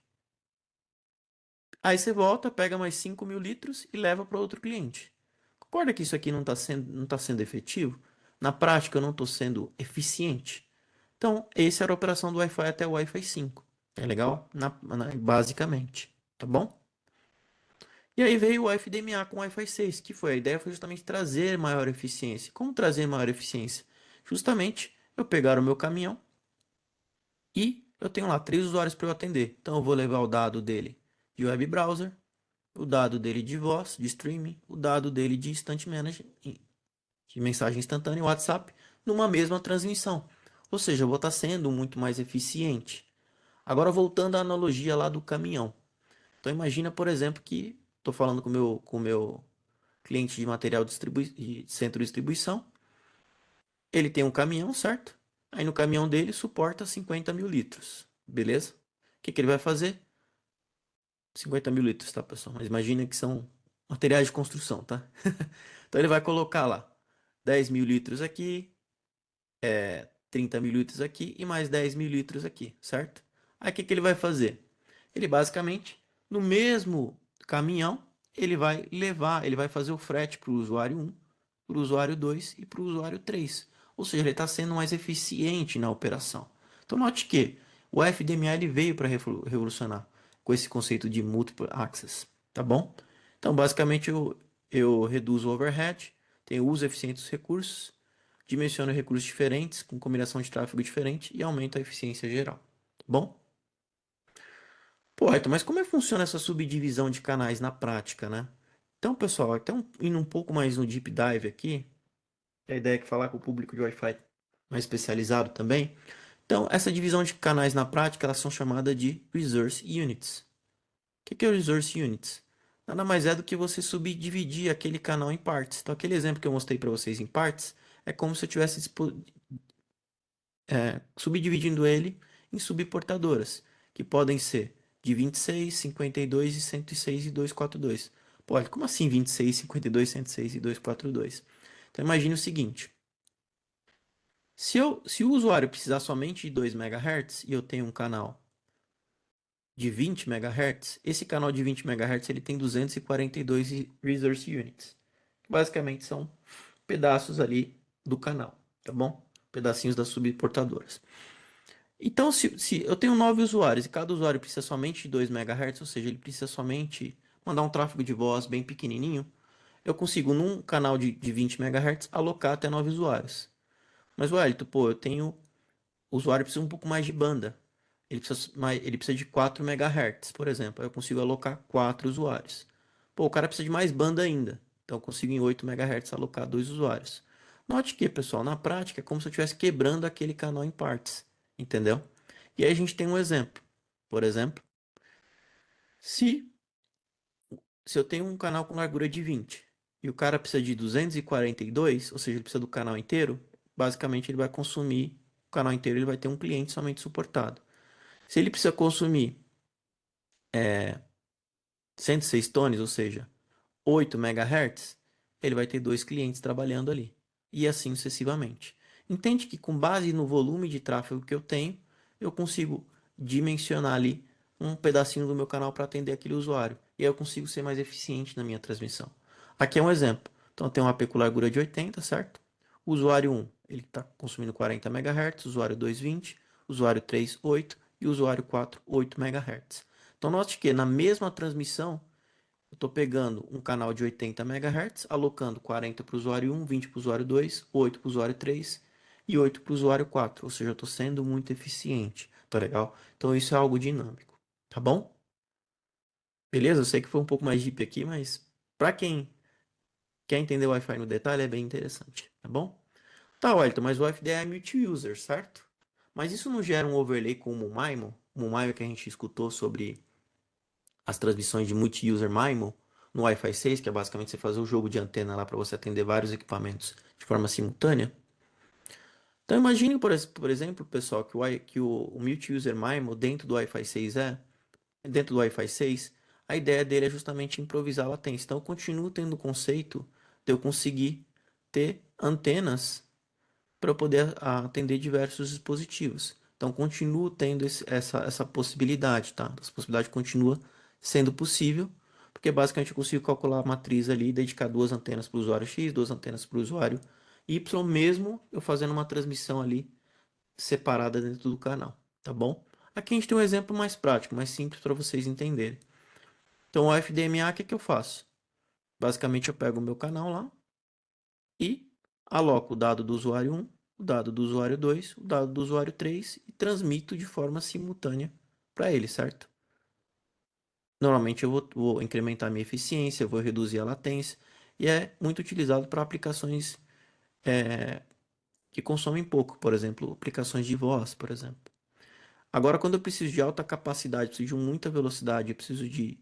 Speaker 1: Aí você volta, pega mais 5 mil litros e leva para outro cliente. Concorda que isso aqui não tá sendo efetivo? Na prática, eu não estou sendo eficiente. Então, essa era a operação do Wi-Fi até o Wi-Fi 5. É legal? Basicamente. Tá bom? E aí veio o FDMA com o Wi-Fi 6, que foi a ideia foi justamente trazer maior eficiência. Como trazer maior eficiência? Justamente eu pegar o meu caminhão e eu tenho lá 3 usuários para eu atender. Então eu vou levar o dado dele de web browser, o dado dele de voz, de streaming, o dado dele de Instant Manager, de mensagem instantânea, WhatsApp, numa mesma transmissão. Ou seja, eu vou estar sendo muito mais eficiente. Agora voltando à analogia lá do caminhão. Então imagina, por exemplo, que estou falando com o meu cliente de material de centro de distribuição. Ele tem um caminhão, certo? Aí no caminhão dele suporta 50 mil litros. Beleza? O que que ele vai fazer? 50 mil litros, tá, pessoal? Mas imagina que são materiais de construção, tá? Então ele vai colocar lá 10 mil litros aqui, 30 mil litros aqui e mais 10 mil litros aqui, certo? Aí o que que ele vai fazer? Ele basicamente, no mesmo caminhão, ele vai fazer o frete para o usuário 1, para o usuário 2 e para o usuário 3. Ou seja, ele está sendo mais eficiente na operação. Então note que o FDMA ele veio para revolucionar com esse conceito de multiple access, tá bom? Então basicamente eu reduzo o overhead, tenho uso eficiente dos recursos, dimensiono recursos diferentes com combinação de tráfego diferente e aumento a eficiência geral, tá bom? Pô, Ayrton, mas como é que funciona essa subdivisão de canais na prática, né? Então, pessoal, até indo um pouco mais no deep dive aqui, a ideia é que falar com o público de Wi-Fi mais especializado também. Então, essa divisão de canais na prática, elas são chamadas de Resource Units. O que é o Resource Units? Nada mais é do que você subdividir aquele canal em partes. Então, aquele exemplo que eu mostrei para vocês em partes, é como se eu estivesse subdividindo ele em subportadoras, que podem ser de 26, 52 e 106 e 242. Pô, olha, como assim 26, 52, 106 e 242? Então imagine o seguinte: se o usuário precisar somente de 2 MHz e eu tenho um canal de 20 MHz, esse canal de 20 MHz ele tem 242 resource units. Basicamente são pedaços ali do canal, tá bom? Pedacinhos das subportadoras. Então, se eu tenho 9 usuários e cada usuário precisa somente de 2 MHz, ou seja, ele precisa somente mandar um tráfego de voz bem pequenininho, eu consigo num canal de 20 MHz alocar até 9 usuários. Mas, Wellington, pô, o usuário precisa um pouco mais de banda. Ele precisa de 4 MHz, por exemplo. Aí eu consigo alocar 4 usuários. Pô, o cara precisa de mais banda ainda. Então eu consigo em 8 MHz alocar 2 usuários. Note que, pessoal, na prática é como se eu estivesse quebrando aquele canal em partes. Entendeu? E aí a gente tem um exemplo. Por exemplo, se, se eu tenho um canal com largura de 20 e o cara precisa de 242, ou seja, ele precisa do canal inteiro, basicamente ele vai consumir o canal inteiro, ele vai ter um cliente somente suportado. Se ele precisa consumir 106 tones, ou seja, 8 MHz, ele vai ter dois clientes trabalhando ali. E assim sucessivamente. Entende que com base no volume de tráfego que eu tenho, eu consigo dimensionar ali um pedacinho do meu canal para atender aquele usuário. E aí eu consigo ser mais eficiente na minha transmissão. Aqui é um exemplo. Então eu tenho uma AP com largura de 80, certo? O usuário 1, ele está consumindo 40 MHz, usuário 2, 20, usuário 3, 8 e usuário 4, 8 MHz. Então note que na mesma transmissão eu estou pegando um canal de 80 MHz, alocando 40 para o usuário 1, 20 para o usuário 2, 8 para o usuário 3 e 8 para o usuário 4. Ou seja, eu estou sendo muito eficiente. Tá legal? Então isso é algo dinâmico. Tá bom? Beleza? Eu sei que foi um pouco mais deep aqui, mas para quem quer entender o Wi-Fi no detalhe é bem interessante. Tá bom? Tá, Wellington, mas o FDE é multi-user, certo? Mas isso não gera um overlay com o MoMaimo? O MoMaimo que a gente escutou sobre as transmissões de multi-user MIMO no Wi-Fi 6, que é basicamente você fazer o jogo de antena lá para você atender vários equipamentos de forma simultânea. Então imagine, por exemplo, pessoal, que o multi-user MIMO dentro do Wi-Fi 6 dentro do Wi-Fi 6, a ideia dele é justamente improvisar a latência. Então eu continuo tendo o conceito de eu conseguir ter antenas para eu poder atender diversos dispositivos. Então, continuo tendo essa possibilidade, tá? Essa possibilidade continua sendo possível, porque basicamente eu consigo calcular a matriz ali e dedicar duas antenas para o usuário X, duas antenas para o usuário Y, mesmo eu fazendo uma transmissão ali separada dentro do canal, tá bom? Aqui a gente tem um exemplo mais prático, mais simples para vocês entenderem. Então, o FDMA, o que que eu faço? Basicamente, eu pego o meu canal lá, e aloco o dado do usuário 1, o dado do usuário 2, o dado do usuário 3 e transmito de forma simultânea para ele, certo? Normalmente eu vou incrementar minha eficiência, eu vou reduzir a latência e é muito utilizado para aplicações que consomem pouco, por exemplo, aplicações de voz, por exemplo. Agora, quando eu preciso de alta capacidade, preciso de muita velocidade, eu preciso de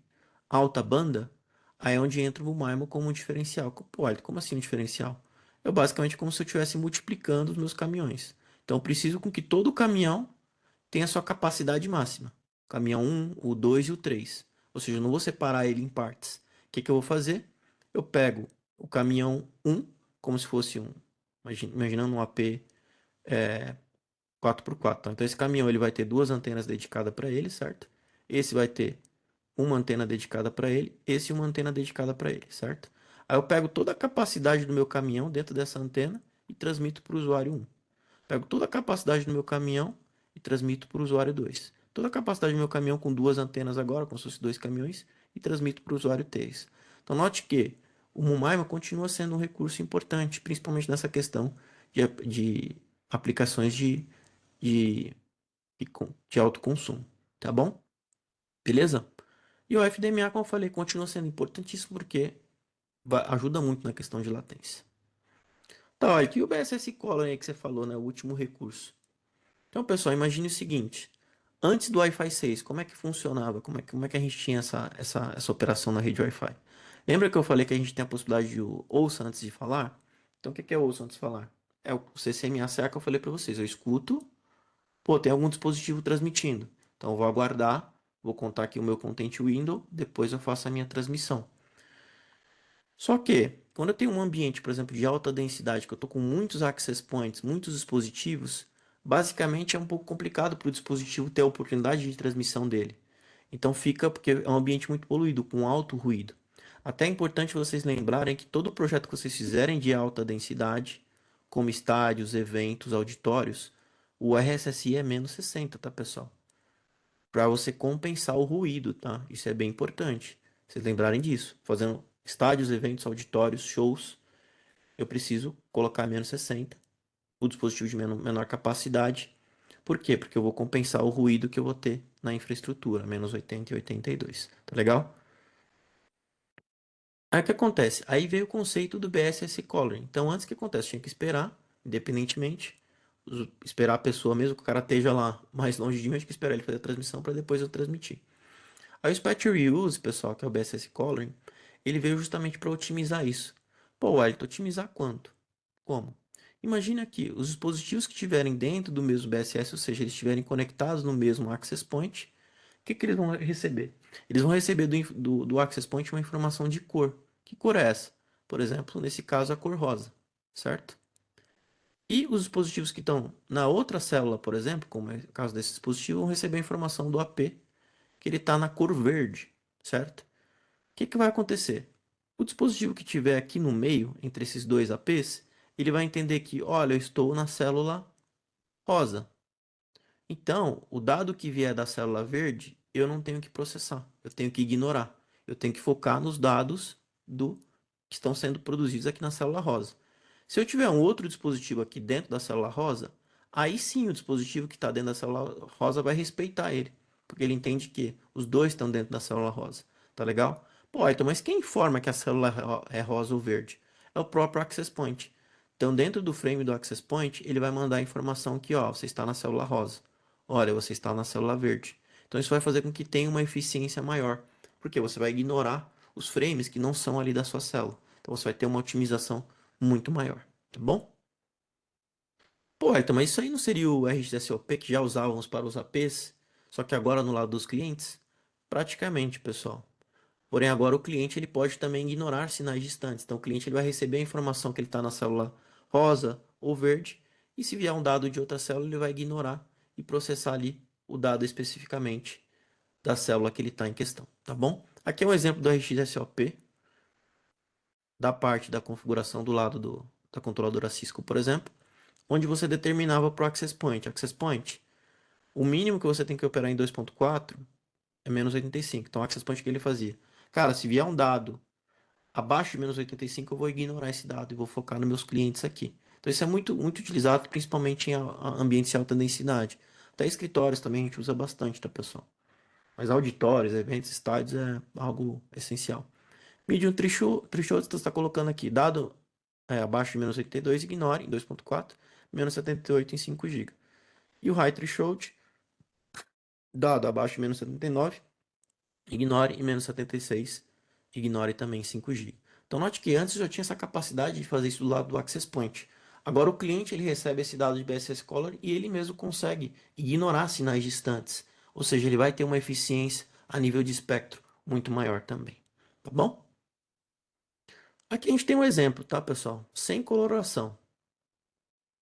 Speaker 1: alta banda, aí é onde entra o MIMO como um diferencial. Pô, olha, como assim um diferencial? Eu basicamente como se eu estivesse multiplicando os meus caminhões. Então, eu preciso com que todo caminhão tenha sua capacidade máxima. O caminhão um, o 2 e o 3. Ou seja, eu não vou separar ele em partes. O que que eu vou fazer? Eu pego o caminhão um como se fosse um, imaginando um AP 4x4. Então esse caminhão ele vai ter duas antenas dedicadas para ele, certo? Esse vai ter uma antena dedicada para ele, esse uma antena dedicada para ele, certo? Aí eu pego toda a capacidade do meu caminhão dentro dessa antena e transmito para o usuário 1. Pego toda a capacidade do meu caminhão e transmito para o usuário 2. Toda a capacidade do meu caminhão com duas antenas agora, como se fossem dois caminhões, e transmito para o usuário 3. Então note que o Mumaima continua sendo um recurso importante, principalmente nessa questão de aplicações de, de alto consumo, tá bom? Beleza? E o FDMA, como eu falei, continua sendo importantíssimo porque ajuda muito na questão de latência. Tá, olha, aqui o BSS Color aí que você falou, né? O último recurso. Então, pessoal, imagine o seguinte. Antes do Wi-Fi 6, como é que funcionava? Como é que a gente tinha essa operação na rede Wi-Fi? Lembra que eu falei que a gente tem a possibilidade de ouça antes de falar? Então, o que é ouça antes de falar? É o CCMA certo que eu falei para vocês. Eu escuto. Pô, tem algum dispositivo transmitindo. Então eu vou aguardar, vou contar aqui o meu content window, depois eu faço a minha transmissão. Só que, quando eu tenho um ambiente, por exemplo, de alta densidade, que eu estou com muitos access points, muitos dispositivos, basicamente é um pouco complicado para o dispositivo ter a oportunidade de transmissão dele. Então fica, porque é um ambiente muito poluído, com alto ruído. Até é importante vocês lembrarem que todo projeto que vocês fizerem de alta densidade, como estádios, eventos, auditórios, O RSSI é menos 60, tá, pessoal? Para você compensar o ruído, tá? Isso é bem importante. Vocês lembrarem disso. Fazendo estádios, eventos, auditórios, shows, eu preciso colocar menos 60, o dispositivo de menor capacidade. Por quê? Porque eu vou compensar o ruído que eu vou ter na infraestrutura, menos 80 e 82. Tá legal? Aí o que acontece? Aí veio o conceito do BSS Caller. Então, antes que acontece, tinha que esperar, independentemente, esperar a pessoa, mesmo que o cara esteja lá mais longe de mim, eu tinha que esperar ele fazer a transmissão para depois eu transmitir. Aí o Spec Reuse, pessoal, que é o BSS Coloring, ele veio justamente para otimizar isso. Pô, Wellington, otimizar quanto? Como? Imagina que os dispositivos que estiverem dentro do mesmo BSS, ou seja, eles estiverem conectados no mesmo Access Point, o que eles vão receber? Eles vão receber do Access Point uma informação de cor. Que cor é essa? Por exemplo, nesse caso, a cor rosa, certo? E os dispositivos que estão na outra célula, por exemplo, como é o caso desse dispositivo, vão receber a informação do AP, que ele está na cor verde, certo? O que vai acontecer? O dispositivo que tiver aqui no meio, entre esses dois APs, ele vai entender que, olha, eu estou na célula rosa. Então, o dado que vier da célula verde, eu não tenho que processar, eu tenho que ignorar. Eu tenho que focar nos dados do que estão sendo produzidos aqui na célula rosa. Se eu tiver um outro dispositivo aqui dentro da célula rosa, aí sim o dispositivo que está dentro da célula rosa vai respeitar ele, porque ele entende que os dois estão dentro da célula rosa. Tá legal? Pô, Ayrton, mas quem informa que a célula é rosa ou verde? É o próprio Access Point. Então, dentro do frame do Access Point, ele vai mandar a informação que, ó, você está na célula rosa. Olha, você está na célula verde. Então, isso vai fazer com que tenha uma eficiência maior, porque você vai ignorar os frames que não são ali da sua célula. Então, você vai ter uma otimização muito maior, tá bom? Pô, Ayrton, mas isso aí não seria o RxSOP que já usávamos para os APs, só que agora no lado dos clientes? Praticamente, pessoal. Porém, agora o cliente ele pode também ignorar sinais distantes. Então, o cliente ele vai receber a informação que ele está na célula rosa ou verde, e se vier um dado de outra célula, ele vai ignorar e processar ali o dado especificamente da célula que ele está em questão, tá bom? Aqui é um exemplo do RxSOP, da parte da configuração do lado da controladora Cisco, por exemplo, onde você determinava para o Access Point. Access Point, o mínimo que você tem que operar em 2.4 é menos 85. Então, o Access Point que ele fazia? Cara, se vier um dado abaixo de menos 85, eu vou ignorar esse dado e vou focar nos meus clientes aqui. Então, isso é muito utilizado, principalmente em ambientes de alta densidade. Até escritórios também a gente usa bastante, tá, pessoal? Mas auditórios, eventos, estádios é algo essencial. Medium threshold, você está colocando aqui, dado abaixo de menos 82, ignore em 2.4, menos 78 em 5 GB. E o high threshold, dado abaixo de menos 79, ignore em menos 76, ignore também 5 GB. Então note que antes eu já tinha essa capacidade de fazer isso do lado do Access Point. Agora o cliente ele recebe esse dado de BSS Color e ele mesmo consegue ignorar sinais distantes. Ou seja, ele vai ter uma eficiência a nível de espectro muito maior também. Tá bom? Aqui a gente tem um exemplo, tá, pessoal? Sem coloração.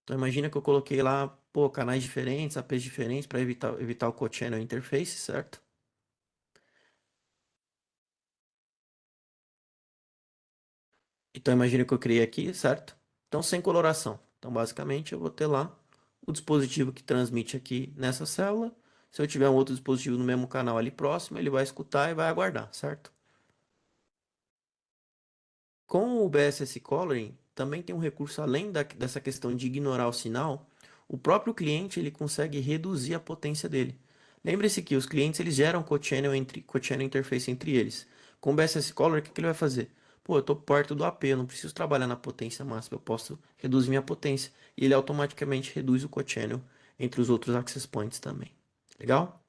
Speaker 1: Então imagina que eu coloquei lá, pô, canais diferentes, APs diferentes para evitar o co-channel interface, certo? Então imagina que eu criei aqui, certo? Então sem coloração. Então basicamente eu vou ter lá o dispositivo que transmite aqui nessa célula. Se eu tiver um outro dispositivo no mesmo canal ali próximo, ele vai escutar e vai aguardar, certo? Com o BSS Coloring, também tem um recurso além dessa questão de ignorar o sinal, o próprio cliente ele consegue reduzir a potência dele. Lembre-se que os clientes eles geram co-channel interface entre eles. Com o BSS Color, o que ele vai fazer? Pô, eu estou perto do AP, eu não preciso trabalhar na potência máxima, eu posso reduzir minha potência. E ele automaticamente reduz o co-channel entre os outros access points também. Legal?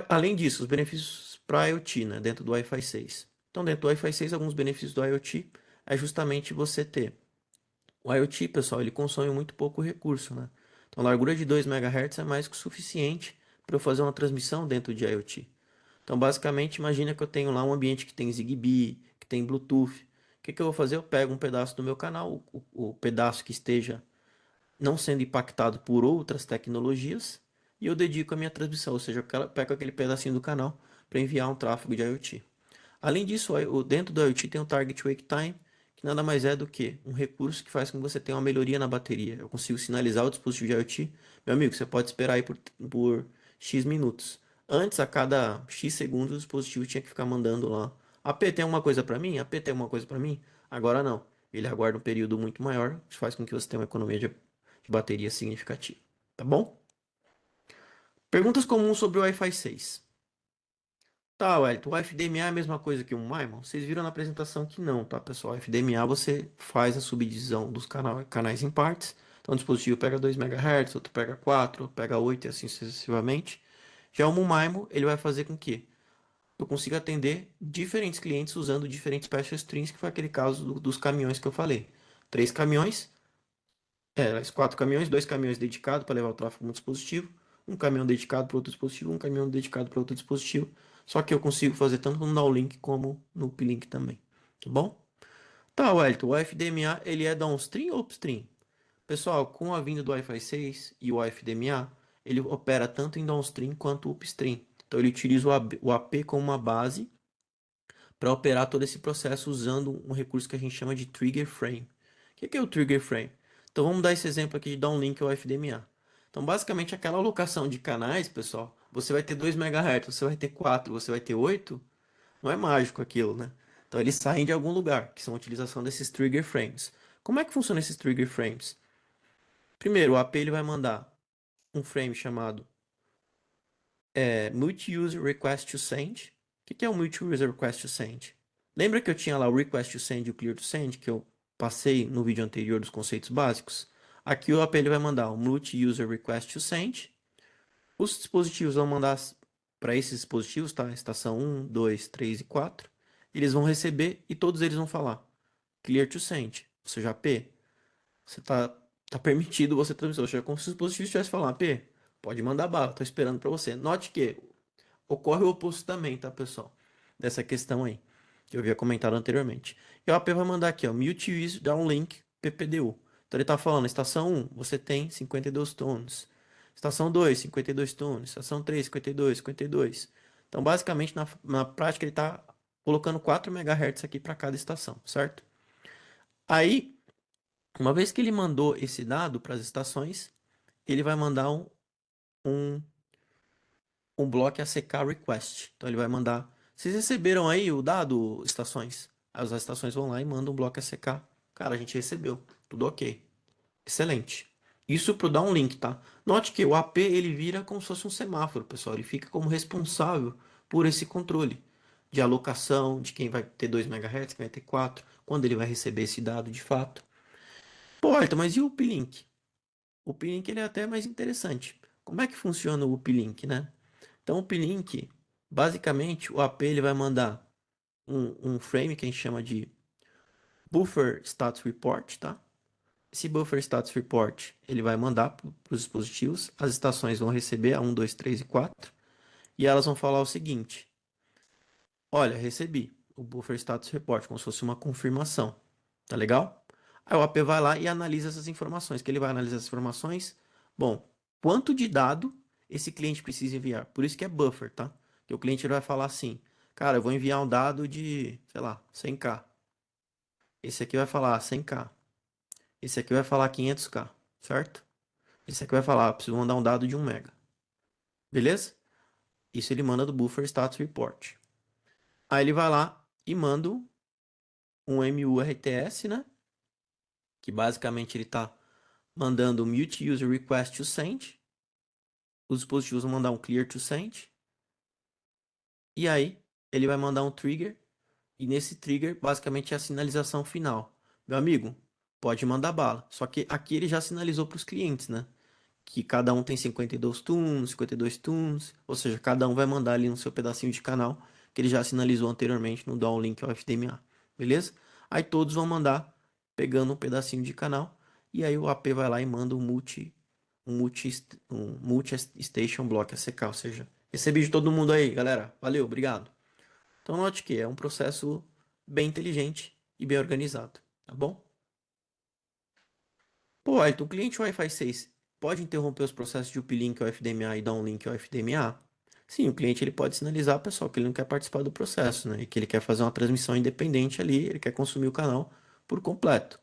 Speaker 1: Além disso, os benefícios para IoT, né, dentro do Wi-Fi 6. Então, dentro do Wi-Fi 6, alguns benefícios do IoT é justamente você ter. O IoT, pessoal, ele consome muito pouco recurso, né? Então, a largura de 2 MHz é mais que o suficiente para eu fazer uma transmissão dentro de IoT. Então, basicamente, imagina que eu tenho lá um ambiente que tem Zigbee, que tem Bluetooth. O que eu vou fazer? Eu pego um pedaço do meu canal, o pedaço que esteja não sendo impactado por outras tecnologias, e eu dedico a minha transmissão, ou seja, eu pego aquele pedacinho do canal para enviar um tráfego de IoT. Além disso, dentro do IoT tem o Target Wake Time, que nada mais é do que um recurso que faz com que você tenha uma melhoria na bateria. Eu consigo sinalizar o dispositivo de IoT. Meu amigo, você pode esperar aí por X minutos. Antes, a cada X segundos, o dispositivo tinha que ficar mandando lá. AP tem alguma coisa para mim? AP tem alguma coisa para mim? Agora não. Ele aguarda um período muito maior, que faz com que você tenha uma economia de bateria significativa. Tá bom? Perguntas comuns sobre o Wi-Fi 6. Tá, Wellington, o FDMA é a mesma coisa que um MIMO? Vocês viram na apresentação que não, tá, pessoal? O FDMA você faz a subdivisão dos canais em partes. Então, o dispositivo pega 2 MHz, outro pega 4, pega 8 e assim sucessivamente. Já o MIMO, ele vai fazer com que eu consiga atender diferentes clientes usando diferentes special strings, que foi aquele caso dos caminhões que eu falei. 3 caminhões, quatro caminhões, 2 caminhões dedicados para levar o tráfego no dispositivo, um caminhão dedicado para outro dispositivo, um caminhão dedicado para outro dispositivo. Só que eu consigo fazer tanto no downlink como no uplink também, tá bom? Tá, Wellington, o FDMA ele é downstream ou upstream? Pessoal, com a vinda do Wi-Fi 6 e o FDMA, ele opera tanto em downstream quanto upstream. Então ele utiliza o AP como uma base para operar todo esse processo usando um recurso que a gente chama de trigger frame. O que é o trigger frame? Então vamos dar esse exemplo aqui de downlink ao FDMA. Então basicamente aquela alocação de canais, pessoal, você vai ter 2 MHz, você vai ter 4, você vai ter 8, não é mágico aquilo, né? Então eles saem de algum lugar, que são a utilização desses trigger frames. Como é que funcionam esses trigger frames? Primeiro, o AP ele vai mandar um frame chamado multi-user request to send. O que é o multi-user request to send? Lembra que eu tinha lá o request to send e o clear to send, que eu passei no vídeo anterior dos conceitos básicos? Aqui o AP ele vai mandar o multi-user request to send. Os dispositivos vão mandar para esses dispositivos, tá? Estação 1, 2, 3 e 4. Eles vão receber e todos eles vão falar clear to send. Ou seja, AP, você tá permitido você transmitir. Ou seja, como se os dispositivos estivessem falando, AP, pode mandar bala, tô esperando para você. Note que ocorre o oposto também, tá, pessoal? Dessa questão aí, que eu havia comentado anteriormente. E o AP vai mandar aqui, ó, multi-use downlink PPDU. Então ele tá falando, estação 1, você tem 52 tones. Estação 2, 52 tones. Estação 3, 52, 52. Então, basicamente, na prática, ele tá colocando 4 MHz aqui para cada estação, certo? Aí, uma vez que ele mandou esse dado para as estações, ele vai mandar um um bloco ACK request. Então ele vai mandar. Vocês receberam aí o dado, estações? Aí as estações vão lá e mandam um bloco ACK. Cara, a gente recebeu. Tudo ok. Excelente. Isso para o downlink, tá? Note que o AP ele vira como se fosse um semáforo, pessoal. Ele fica como responsável por esse controle de alocação, de quem vai ter 2 MHz, quem vai ter 4, quando ele vai receber esse dado de fato. Pô, Ayrton, mas e o uplink? O uplink ele é até mais interessante. Como é que funciona o uplink, né? Então, o uplink, basicamente, o AP ele vai mandar um frame que a gente chama de Buffer Status Report, tá? Esse Buffer Status Report ele vai mandar para os dispositivos, as estações vão receber a 1, 2, 3 e 4, e elas vão falar o seguinte: olha, recebi o Buffer Status Report, como se fosse uma confirmação, tá legal? Aí o AP vai lá e analisa essas informações. Que ele vai analisar essas informações? Bom, quanto de dado esse cliente precisa enviar? Por isso que é buffer, tá? Que o cliente vai falar assim, cara, eu vou enviar um dado de, sei lá, 100K. Esse aqui vai falar 100K. Esse aqui vai falar 500K, certo? Esse aqui vai falar, preciso mandar um dado de 1 mega. Beleza? Isso ele manda do Buffer Status Report. Aí ele vai lá e manda um MURTS, né? Que basicamente ele está mandando um multi-user request to send. Os dispositivos vão mandar um clear to send. E aí ele vai mandar um trigger. E nesse trigger, basicamente, é a sinalização final. Meu amigo, pode mandar bala. Só que aqui ele já sinalizou para os clientes, né? Que cada um tem 52 tunes, 52 tunes. Ou seja, cada um vai mandar ali no seu pedacinho de canal. Que ele já sinalizou anteriormente no downlink ao FDMA. Beleza? Aí todos vão mandar pegando um pedacinho de canal. E aí o AP vai lá e manda um multi station block ACK. Ou seja, recebi de todo mundo aí, galera. Valeu, obrigado. Então note que é um processo bem inteligente e bem organizado, tá bom? Pô, Ayrton, o cliente Wi-Fi 6 pode interromper os processos de uplink ao FDMA e downlink ao FDMA? Sim, o cliente ele pode sinalizar, pessoal, que ele não quer participar do processo, né? E que ele quer fazer uma transmissão independente ali, ele quer consumir o canal por completo.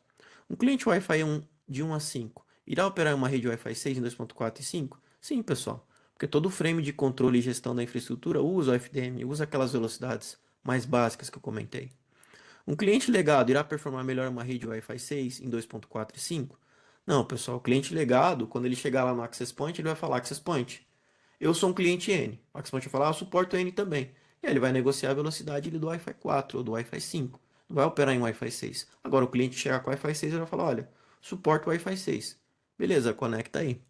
Speaker 1: Um cliente Wi-Fi de 1 a 5 irá operar em uma rede Wi-Fi 6 em 2.4 e 5? Sim, pessoal, porque todo o frame de controle e gestão da infraestrutura usa o FDM, usa aquelas velocidades mais básicas que eu comentei. Um cliente legado irá performar melhor em uma rede Wi-Fi 6 em 2.4 e 5? Não, pessoal, o cliente legado, quando ele chegar lá no Access Point, ele vai falar: Access Point, eu sou um cliente N. O Access Point vai falar: eu suporto N também. E aí ele vai negociar a velocidade do Wi-Fi 4 ou do Wi-Fi 5. Não vai operar em Wi-Fi 6. Agora o cliente chegar com Wi-Fi 6 ele vai falar: olha, suporto Wi-Fi 6. Beleza, conecta aí.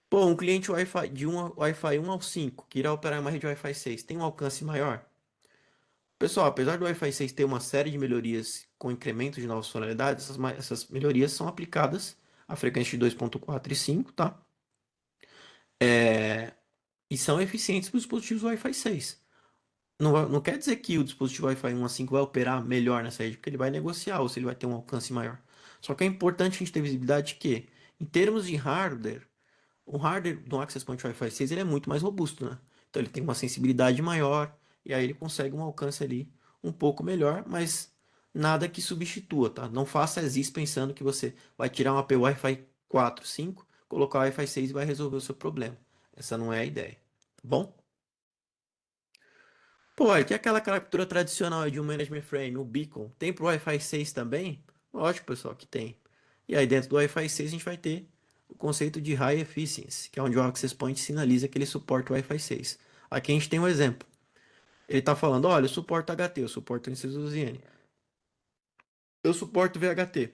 Speaker 1: Pô, um cliente Wi-Fi de Wi-Fi 1 ao 5 que irá operar em uma rede Wi-Fi 6 tem um alcance maior? Pessoal, apesar do Wi-Fi 6 ter uma série de melhorias com incremento de novas funcionalidades, essas melhorias são aplicadas à frequência de 2.4 e 5, tá? E são eficientes para os dispositivos Wi-Fi 6. Não quer dizer que o dispositivo Wi-Fi 1 a 5 vai operar melhor nessa rede, porque ele vai negociar ou se ele vai ter um alcance maior. Só que é importante a gente ter visibilidade que, em termos de hardware, o hardware do Access Point Wi-Fi 6 ele é muito mais robusto, né? Então ele tem uma sensibilidade maior e aí ele consegue um alcance ali um pouco melhor, mas nada que substitua, tá? Não faça as is pensando que você vai tirar um AP Wi-Fi 4, 5, colocar o Wi-Fi 6 e vai resolver o seu problema. Essa não é a ideia, tá bom? Pô, e que aquela captura tradicional de um management frame, o beacon, tem pro Wi-Fi 6 também? Lógico, pessoal, que tem. E aí dentro do Wi-Fi 6 a gente vai ter o conceito de High Efficiency, que é onde o Access Point sinaliza que ele suporta o Wi-Fi 6. Aqui a gente tem um exemplo. Ele está falando, olha, eu suporto HT, eu suporto o InCSUSN, eu suporto VHT,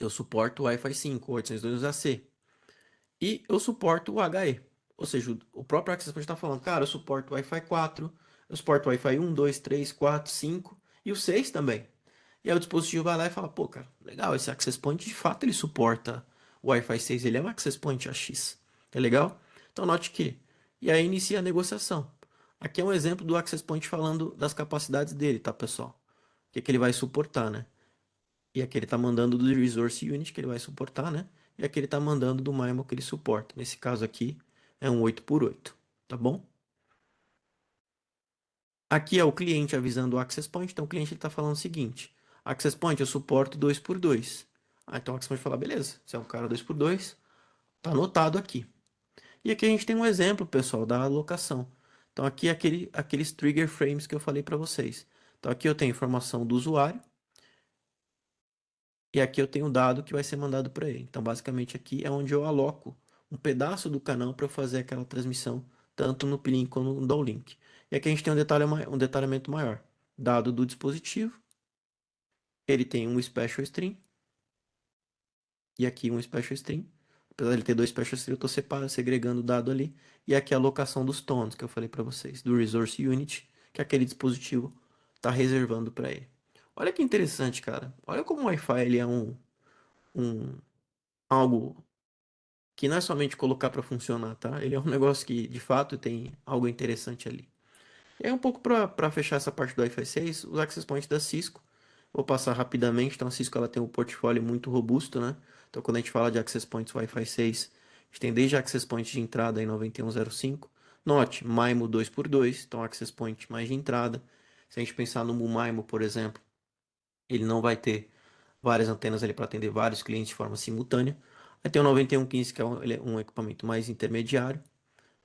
Speaker 1: eu suporto o Wi-Fi 5, 802.11ac, e eu suporto o HE. Ou seja, o próprio Access Point está falando, cara, eu suporto o Wi-Fi 4, eu suporto o Wi-Fi 1, 2, 3, 4, 5 e o 6 também. E aí o dispositivo vai lá e fala, pô, cara, legal, esse Access Point de fato ele suporta o Wi-Fi 6, ele é um Access Point AX. É legal? Então note que. E aí inicia a negociação. Aqui é um exemplo do Access Point falando das capacidades dele, tá, pessoal? O que, que ele vai suportar, né? E aqui ele está mandando do Resource Unit que ele vai suportar, né? E aqui ele está mandando do MIMO que ele suporta. Nesse caso aqui é um 8x8, tá bom? Aqui é o cliente avisando o Access Point. Então o cliente está falando o seguinte: Access Point, eu suporto 2x2. Então o Access Point fala: beleza, você é um cara 2x2, tá anotado aqui. E aqui a gente tem um exemplo, pessoal, da alocação. Então aqui é aqueles trigger frames que eu falei para vocês. Então aqui eu tenho informação do usuário. E aqui eu tenho o dado que vai ser mandado para ele. Então, basicamente, aqui é onde eu aloco um pedaço do canal para eu fazer aquela transmissão, tanto no uplink quanto no downlink. E aqui a gente tem um detalhamento maior. Dado do dispositivo, ele tem um special string, e aqui um special string. Apesar de ele ter dois special strings, eu estou separando, segregando o dado ali. E aqui a alocação dos tones, que eu falei para vocês, do resource unit, que aquele dispositivo está reservando para ele. Olha que interessante, cara. Olha como o Wi-Fi ele é um algo que não é somente colocar para funcionar, tá? Ele é um negócio que de fato tem algo interessante ali. E aí um pouco para fechar essa parte do Wi-Fi 6, os access points da Cisco. Vou passar rapidamente. Então a Cisco ela tem um portfólio muito robusto, né? Então quando a gente fala de access points Wi-Fi 6, a gente tem desde access point de entrada em 9105. Note, MIMO 2x2, então access point mais de entrada. Se a gente pensar no MIMO, por exemplo, ele não vai ter várias antenas ali para atender vários clientes de forma simultânea. Aí tem o 9115, que é ele é um equipamento mais intermediário.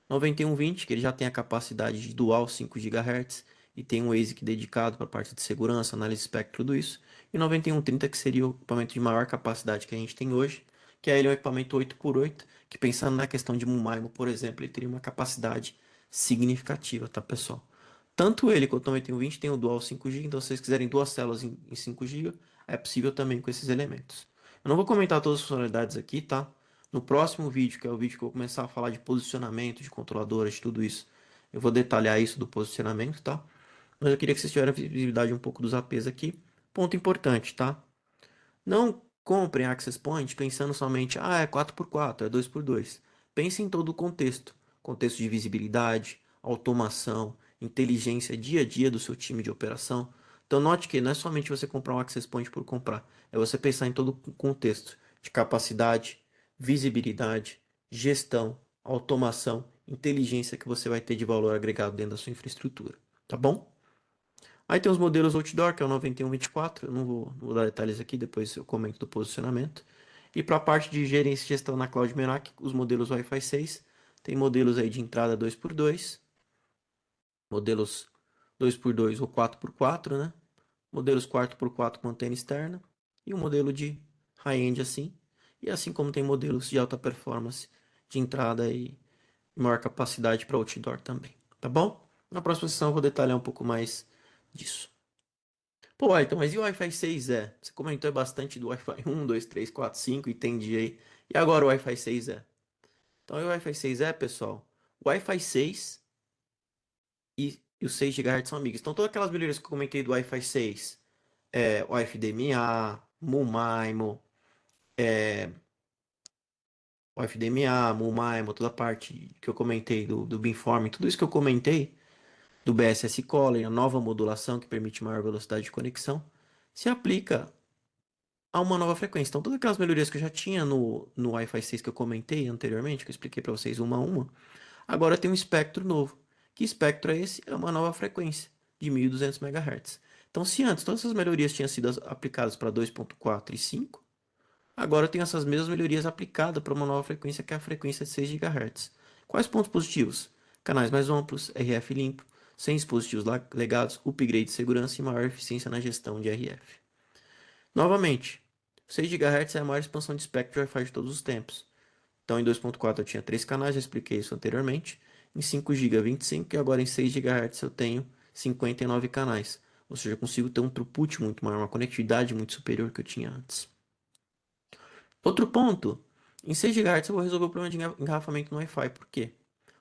Speaker 1: 9120, que ele já tem a capacidade de dual 5 GHz e tem um ASIC dedicado para a parte de segurança, análise de espectro, tudo isso. E 9130, que seria o equipamento de maior capacidade que a gente tem hoje, que é ele um equipamento 8x8, que pensando na questão de MIMO, por exemplo, ele teria uma capacidade significativa, tá, pessoal? Tanto ele quanto o 9120 tem o dual 5 GB, então se vocês quiserem duas células em 5 GB, é possível também com esses elementos. Eu não vou comentar todas as funcionalidades aqui, tá? No próximo vídeo, que é o vídeo que eu vou começar a falar de posicionamento de controladoras, de tudo isso, eu vou detalhar isso do posicionamento, tá? Mas eu queria que vocês tivessem visibilidade um pouco dos APs aqui. Ponto importante, tá? Não comprem Access Point pensando somente, é 4x4, é 2x2. Pense em todo o contexto. Contexto de visibilidade, automação, inteligência dia a dia do seu time de operação. Então note que não é somente você comprar um Access Point por comprar, é você pensar em todo o contexto de capacidade, visibilidade, gestão, automação, inteligência que você vai ter de valor agregado dentro da sua infraestrutura. Tá bom? Aí tem os modelos outdoor, que é o 9124. Eu não vou dar detalhes aqui, depois eu comento do posicionamento. E para a parte de gerência e gestão na Cloud Menac, os modelos Wi-Fi 6. Tem modelos aí de entrada 2x2, modelos 2x2 ou 4x4, né? Modelos 4x4 com antena externa. E um modelo de high-end assim. E assim como tem modelos de alta performance de entrada e maior capacidade para outdoor também. Tá bom? Na próxima sessão eu vou detalhar um pouco mais disso. Pô, então, mas e o Wi-Fi 6E? Você comentou bastante do Wi-Fi 1, 2, 3, 4, 5, entendi aí. E agora o Wi-Fi 6E? Então, e o Wi-Fi 6E, pessoal? O Wi-Fi 6 e os 6 GHz são amigos. Então, todas aquelas melhorias que eu comentei do Wi-Fi 6, o FDMA, MU-MIMO, o FDMA, MU-MIMO, toda a parte que eu comentei do beamforming, tudo isso que eu comentei, do BSS Calling, a nova modulação que permite maior velocidade de conexão, se aplica a uma nova frequência. Então, todas aquelas melhorias que eu já tinha no Wi-Fi 6 que eu comentei anteriormente, que eu expliquei para vocês uma a uma, agora tem um espectro novo. Que espectro é esse? É uma nova frequência de 1200 MHz. Então, se antes todas essas melhorias tinham sido aplicadas para 2.4 e 5, agora eu tenho essas mesmas melhorias aplicadas para uma nova frequência, que é a frequência de 6 GHz. Quais pontos positivos? Canais mais amplos, RF limpo, sem dispositivos legados, upgrade de segurança e maior eficiência na gestão de RF. Novamente, 6 GHz é a maior expansão de espectro de Wi-Fi de todos os tempos. Então, em 2.4 eu tinha 3 canais, já expliquei isso anteriormente. Em 5 GB, 25, e agora em 6 GHz eu tenho 59 canais. Ou seja, eu consigo ter um throughput muito maior, uma conectividade muito superior que eu tinha antes. Outro ponto, em 6 GHz eu vou resolver o problema de engarrafamento no Wi-Fi. Por quê?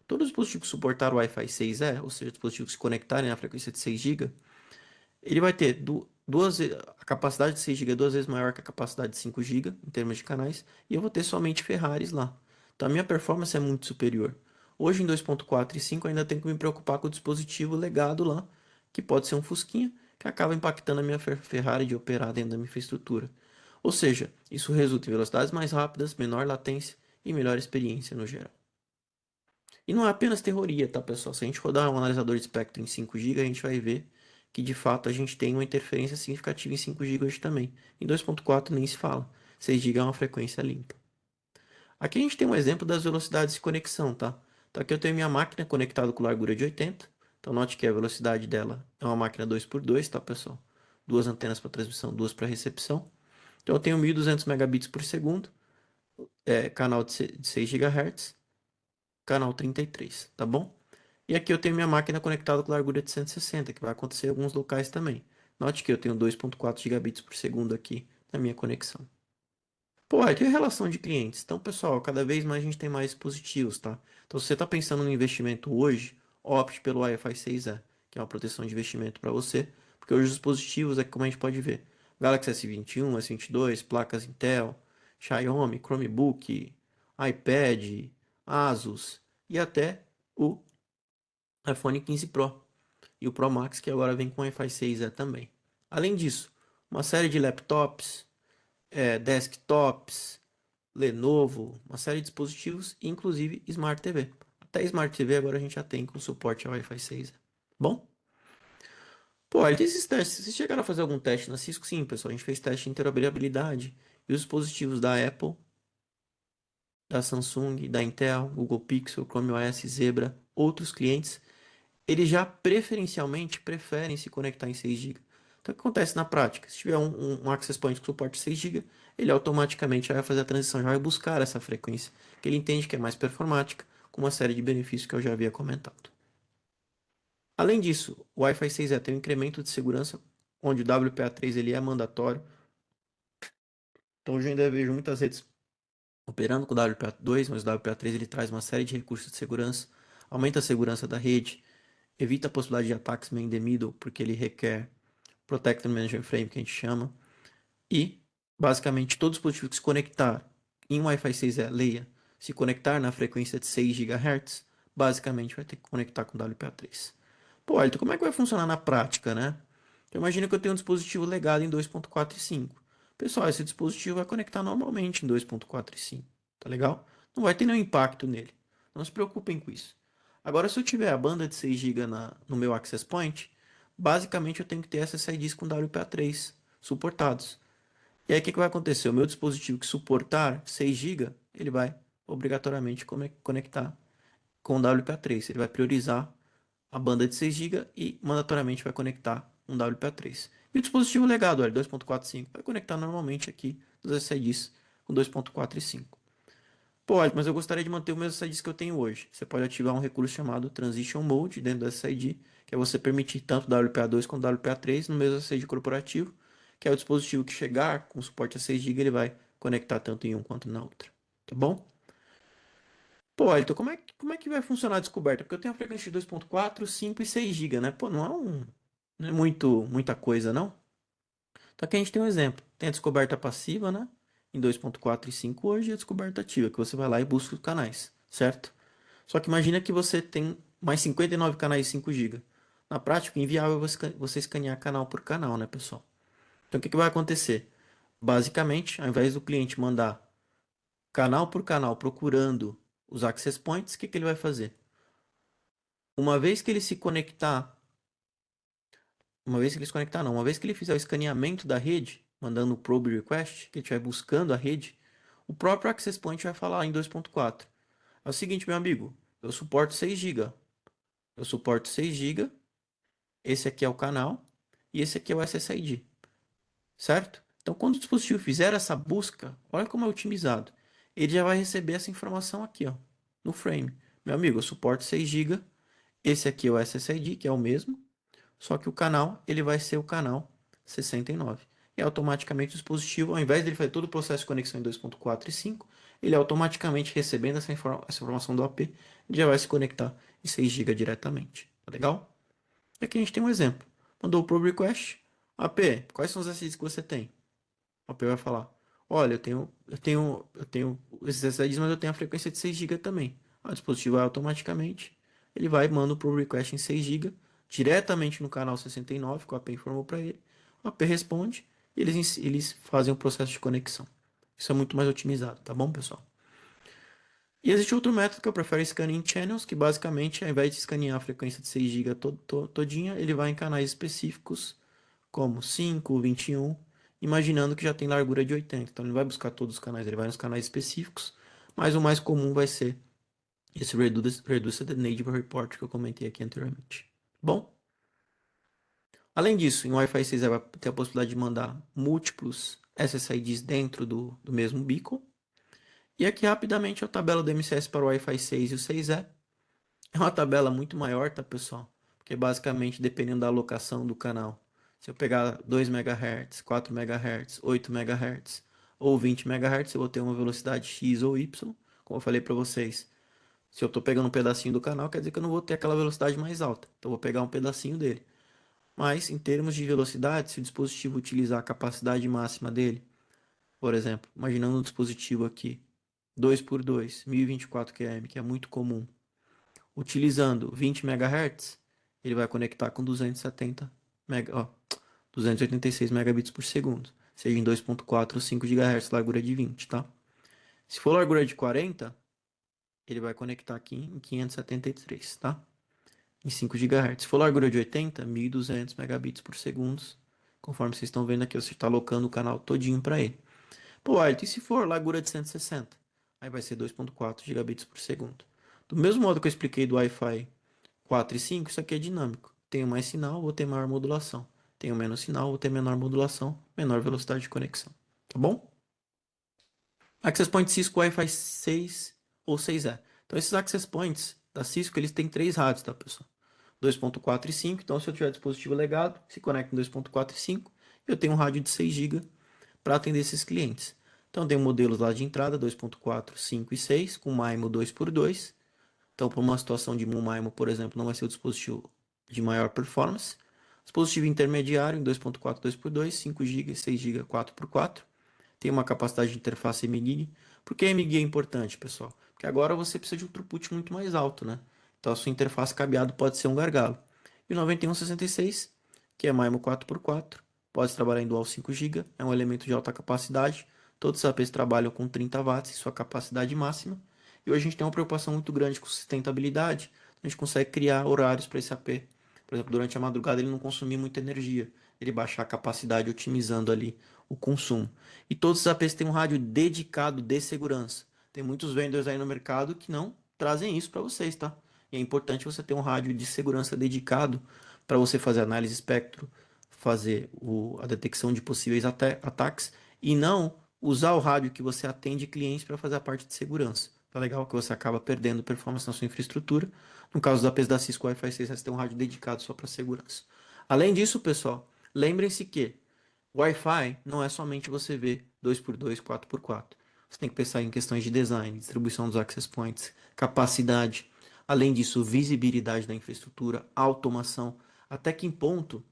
Speaker 1: Todos os dispositivos que suportaram o Wi-Fi 6E, ou seja, dispositivos que se conectarem na frequência de 6 GB, ele vai ter a capacidade de 6 GB é duas vezes maior que a capacidade de 5 GB em termos de canais, e eu vou ter somente Ferraris lá. Então a minha performance é muito superior. Hoje em 2.4 e 5 eu ainda tenho que me preocupar com o dispositivo legado lá, que pode ser um Fusquinha, que acaba impactando a minha Ferrari de operar dentro da minha infraestrutura. Ou seja, isso resulta em velocidades mais rápidas, menor latência e melhor experiência no geral. E não é apenas teoria, tá, pessoal? Se a gente rodar um analisador de espectro em 5 GB, a gente vai ver que de fato a gente tem uma interferência significativa em 5 GB hoje também. Em 2.4 nem se fala. 6 GB é uma frequência limpa. Aqui a gente tem um exemplo das velocidades de conexão, tá? Então aqui eu tenho minha máquina conectada com largura de 80. Então note que a velocidade dela é uma máquina 2x2, tá, pessoal? Duas antenas para transmissão, duas para recepção. Então eu tenho 1200 megabits por segundo, canal de 6 GHz, canal 33, tá bom? E aqui eu tenho minha máquina conectada com largura de 160, que vai acontecer em alguns locais também. Note que eu tenho 2.4 gigabits por segundo aqui na minha conexão. Pô, aqui é a relação de clientes. Então, pessoal, cada vez mais a gente tem mais dispositivos, tá? Então, se você está pensando no investimento hoje, opte pelo Wi-Fi 6E, que é uma proteção de investimento para você, porque hoje os dispositivos, é como a gente pode ver, Galaxy S21, S22, placas Intel, Xiaomi, Chromebook, iPad, Asus e até o iPhone 15 Pro e o Pro Max, que agora vem com Wi-Fi 6E também. Além disso, uma série de laptops, desktops, Lenovo, uma série de dispositivos, inclusive Smart TV. Até Smart TV agora a gente já tem com suporte ao Wi-Fi 6. Bom? Pô, aí tem esses testes. Vocês chegaram a fazer algum teste na Cisco? Sim, pessoal. A gente fez teste de interoperabilidade. E os dispositivos da Apple, da Samsung, da Intel, Google Pixel, Chrome OS, Zebra, outros clientes, eles já preferencialmente preferem se conectar em 6 GB. Então, o que acontece na prática? Se tiver um access point que suporte 6 GB, ele automaticamente já vai fazer a transição, já vai buscar essa frequência, que ele entende que é mais performática, com uma série de benefícios que eu já havia comentado. Além disso, o Wi-Fi 6E tem um incremento de segurança, onde o WPA3 ele é mandatório. Então, hoje eu ainda vejo muitas redes operando com o WPA2, mas o WPA3 ele traz uma série de recursos de segurança, aumenta a segurança da rede, evita a possibilidade de ataques man in the middle, porque ele requer Protected Management Frame, que a gente chama. E, basicamente, todo dispositivo que se conectar em Wi-Fi 6E, leia, se conectar na frequência de 6 GHz, basicamente vai ter que conectar com WPA3. Pô, Elton, como é que vai funcionar na prática, né? Então, imagina que eu tenho um dispositivo legado em 2.4 e 5. Pessoal, esse dispositivo vai conectar normalmente em 2.4 e 5, tá legal? Não vai ter nenhum impacto nele. Não se preocupem com isso. Agora, se eu tiver a banda de 6 GB no meu access point, basicamente eu tenho que ter SSIDs com WPA3 suportados. E aí o que que vai acontecer? O meu dispositivo que suportar 6 GB, ele vai obrigatoriamente conectar com o WPA3. Ele vai priorizar a banda de 6 GB e mandatoriamente vai conectar um WPA3. E o dispositivo legado L2.45 vai conectar normalmente aqui nos SSIDs com 2.4 e 5. Pode, mas eu gostaria de manter o mesmo SSIDs que eu tenho hoje. Você pode ativar um recurso chamado Transition Mode dentro do SSID, que é você permitir tanto WPA2 quanto WPA3 no mesmo SSID corporativo, que é o dispositivo que chegar com suporte a 6 GB, ele vai conectar tanto em um quanto na outra. Tá bom? Pô, então como é que vai funcionar a descoberta? Porque eu tenho a frequência de 2.4, 5 e 6 GB, né? Pô, não é muita coisa, não? Então aqui a gente tem um exemplo. Tem a descoberta passiva, né? Em 2.4 e 5 hoje e a descoberta ativa, que você vai lá e busca os canais, certo? Só que imagina que você tem mais 59 canais de 5 GB. Na prática, é inviável você escanear canal por canal, né, pessoal? Então o que que vai acontecer? Basicamente, ao invés do cliente mandar canal por canal procurando os access points, o que que ele vai fazer? Uma vez que ele se conectar, uma vez que ele se conectar não, uma vez que ele fizer o escaneamento da rede, mandando o probe request, que ele estiver buscando a rede, o próprio access point vai falar em 2.4. É o seguinte, meu amigo, eu suporto 6 GB. Eu suporto 6 GB, esse aqui é o canal e esse aqui é o SSID, certo? Então, quando o dispositivo fizer essa busca, olha como é otimizado. Ele já vai receber essa informação aqui, ó, no frame. Meu amigo, eu suporto 6 GB, esse aqui é o SSID, que é o mesmo, só que o canal, ele vai ser o canal 69. E automaticamente o dispositivo, ao invés dele fazer todo o processo de conexão em 2.4 e 5, ele automaticamente recebendo essa informação do AP, ele já vai se conectar em 6 GB diretamente. Tá legal? E aqui a gente tem um exemplo. Mandou o probe request. AP, quais são os SSIDs que você tem? O AP vai falar: olha, eu tenho esses SSIDs, mas eu tenho a frequência de 6 GB também. O dispositivo vai automaticamente, ele vai e manda o pull request em 6 GB diretamente no canal 69, que o AP informou para ele. O AP responde e eles fazem o processo de conexão. Isso é muito mais otimizado, tá bom, pessoal? E existe outro método que eu prefiro, Scanning Channels, que basicamente, ao invés de escanear a frequência de 6 GB todinha, ele vai em canais específicos, como 5, 21, imaginando que já tem largura de 80. Então ele não vai buscar todos os canais, ele vai nos canais específicos, mas o mais comum vai ser esse Reduced Native Report que eu comentei aqui anteriormente. Bom, além disso, em Wi-Fi 6 vai ter a possibilidade de mandar múltiplos SSIDs dentro do mesmo beacon. E aqui rapidamente a tabela do MCS para o Wi-Fi 6 e o 6E. É uma tabela muito maior, tá, pessoal? Porque basicamente, dependendo da alocação do canal, se eu pegar 2 MHz, 4 MHz, 8 MHz ou 20 MHz, eu vou ter uma velocidade X ou Y. Como eu falei para vocês, se eu estou pegando um pedacinho do canal, quer dizer que eu não vou ter aquela velocidade mais alta. Então, eu vou pegar um pedacinho dele. Mas, em termos de velocidade, se o dispositivo utilizar a capacidade máxima dele, por exemplo, imaginando um dispositivo aqui, 2 por 2, 1024 km, que é muito comum, utilizando 20 MHz, ele vai conectar com 286 megabits por segundo, seja em 2.4 ou 5 GHz, largura de 20, tá? Se for largura de 40, ele vai conectar aqui em 573, tá? Em 5 GHz. Se for largura de 80, 1.200 megabits por segundo, conforme vocês estão vendo aqui, você está alocando o canal todinho para ele. Pô, Ayrton, e se for largura de 160? Aí vai ser 2.4 gigabits por segundo. Do mesmo modo que eu expliquei do Wi-Fi 4 e 5, isso aqui é dinâmico. Tenho mais sinal, vou ter maior modulação. Tenho menos sinal, vou ter menor modulação, menor velocidade de conexão. Tá bom? Access Point Cisco Wi-Fi 6 ou 6E. Então, esses Access Points da Cisco, eles têm três rádios, tá, pessoal? 2.4 e 5. Então, se eu tiver dispositivo legado, se conecta em 2.4 e 5. Eu tenho um rádio de 6 GB para atender esses clientes. Então, tem modelos lá de entrada 2.4, 5 e 6, com MIMO 2x2. Então, para uma situação de MIMO, por exemplo, não vai ser o dispositivo de maior performance. Dispositivo intermediário em 2.4, 2x2, 5 GB, 6 GB, 4x4. Tem uma capacidade de interface MGIG. Por que MGIG é importante, pessoal? Porque agora você precisa de um throughput muito mais alto, né? Então, a sua interface cabeado pode ser um gargalo. E o 9166, que é MIMO 4x4, pode trabalhar em dual 5 GB, é um elemento de alta capacidade. Todos os APs trabalham com 30 watts em sua capacidade máxima. E hoje a gente tem uma preocupação muito grande com sustentabilidade. A gente consegue criar horários para esse AP, Por exemplo, durante a madrugada ele não consumir muita energia. Ele baixar a capacidade otimizando ali o consumo. E todos os APs têm um rádio dedicado de segurança. Tem muitos vendors aí no mercado que não trazem isso para vocês, tá? E é importante você ter um rádio de segurança dedicado para você fazer análise espectro, fazer a detecção de possíveis ataques e não usar o rádio que você atende clientes para fazer a parte de segurança. Tá legal que você acaba perdendo performance na sua infraestrutura. No caso da APs da Cisco Wi-Fi 6, você tem um rádio dedicado só para segurança. Além disso, pessoal, lembrem-se que Wi-Fi não é somente você ver 2x2, 4x4. Você tem que pensar em questões de design, distribuição dos access points, capacidade. Além disso, visibilidade da infraestrutura, automação. Até que ponto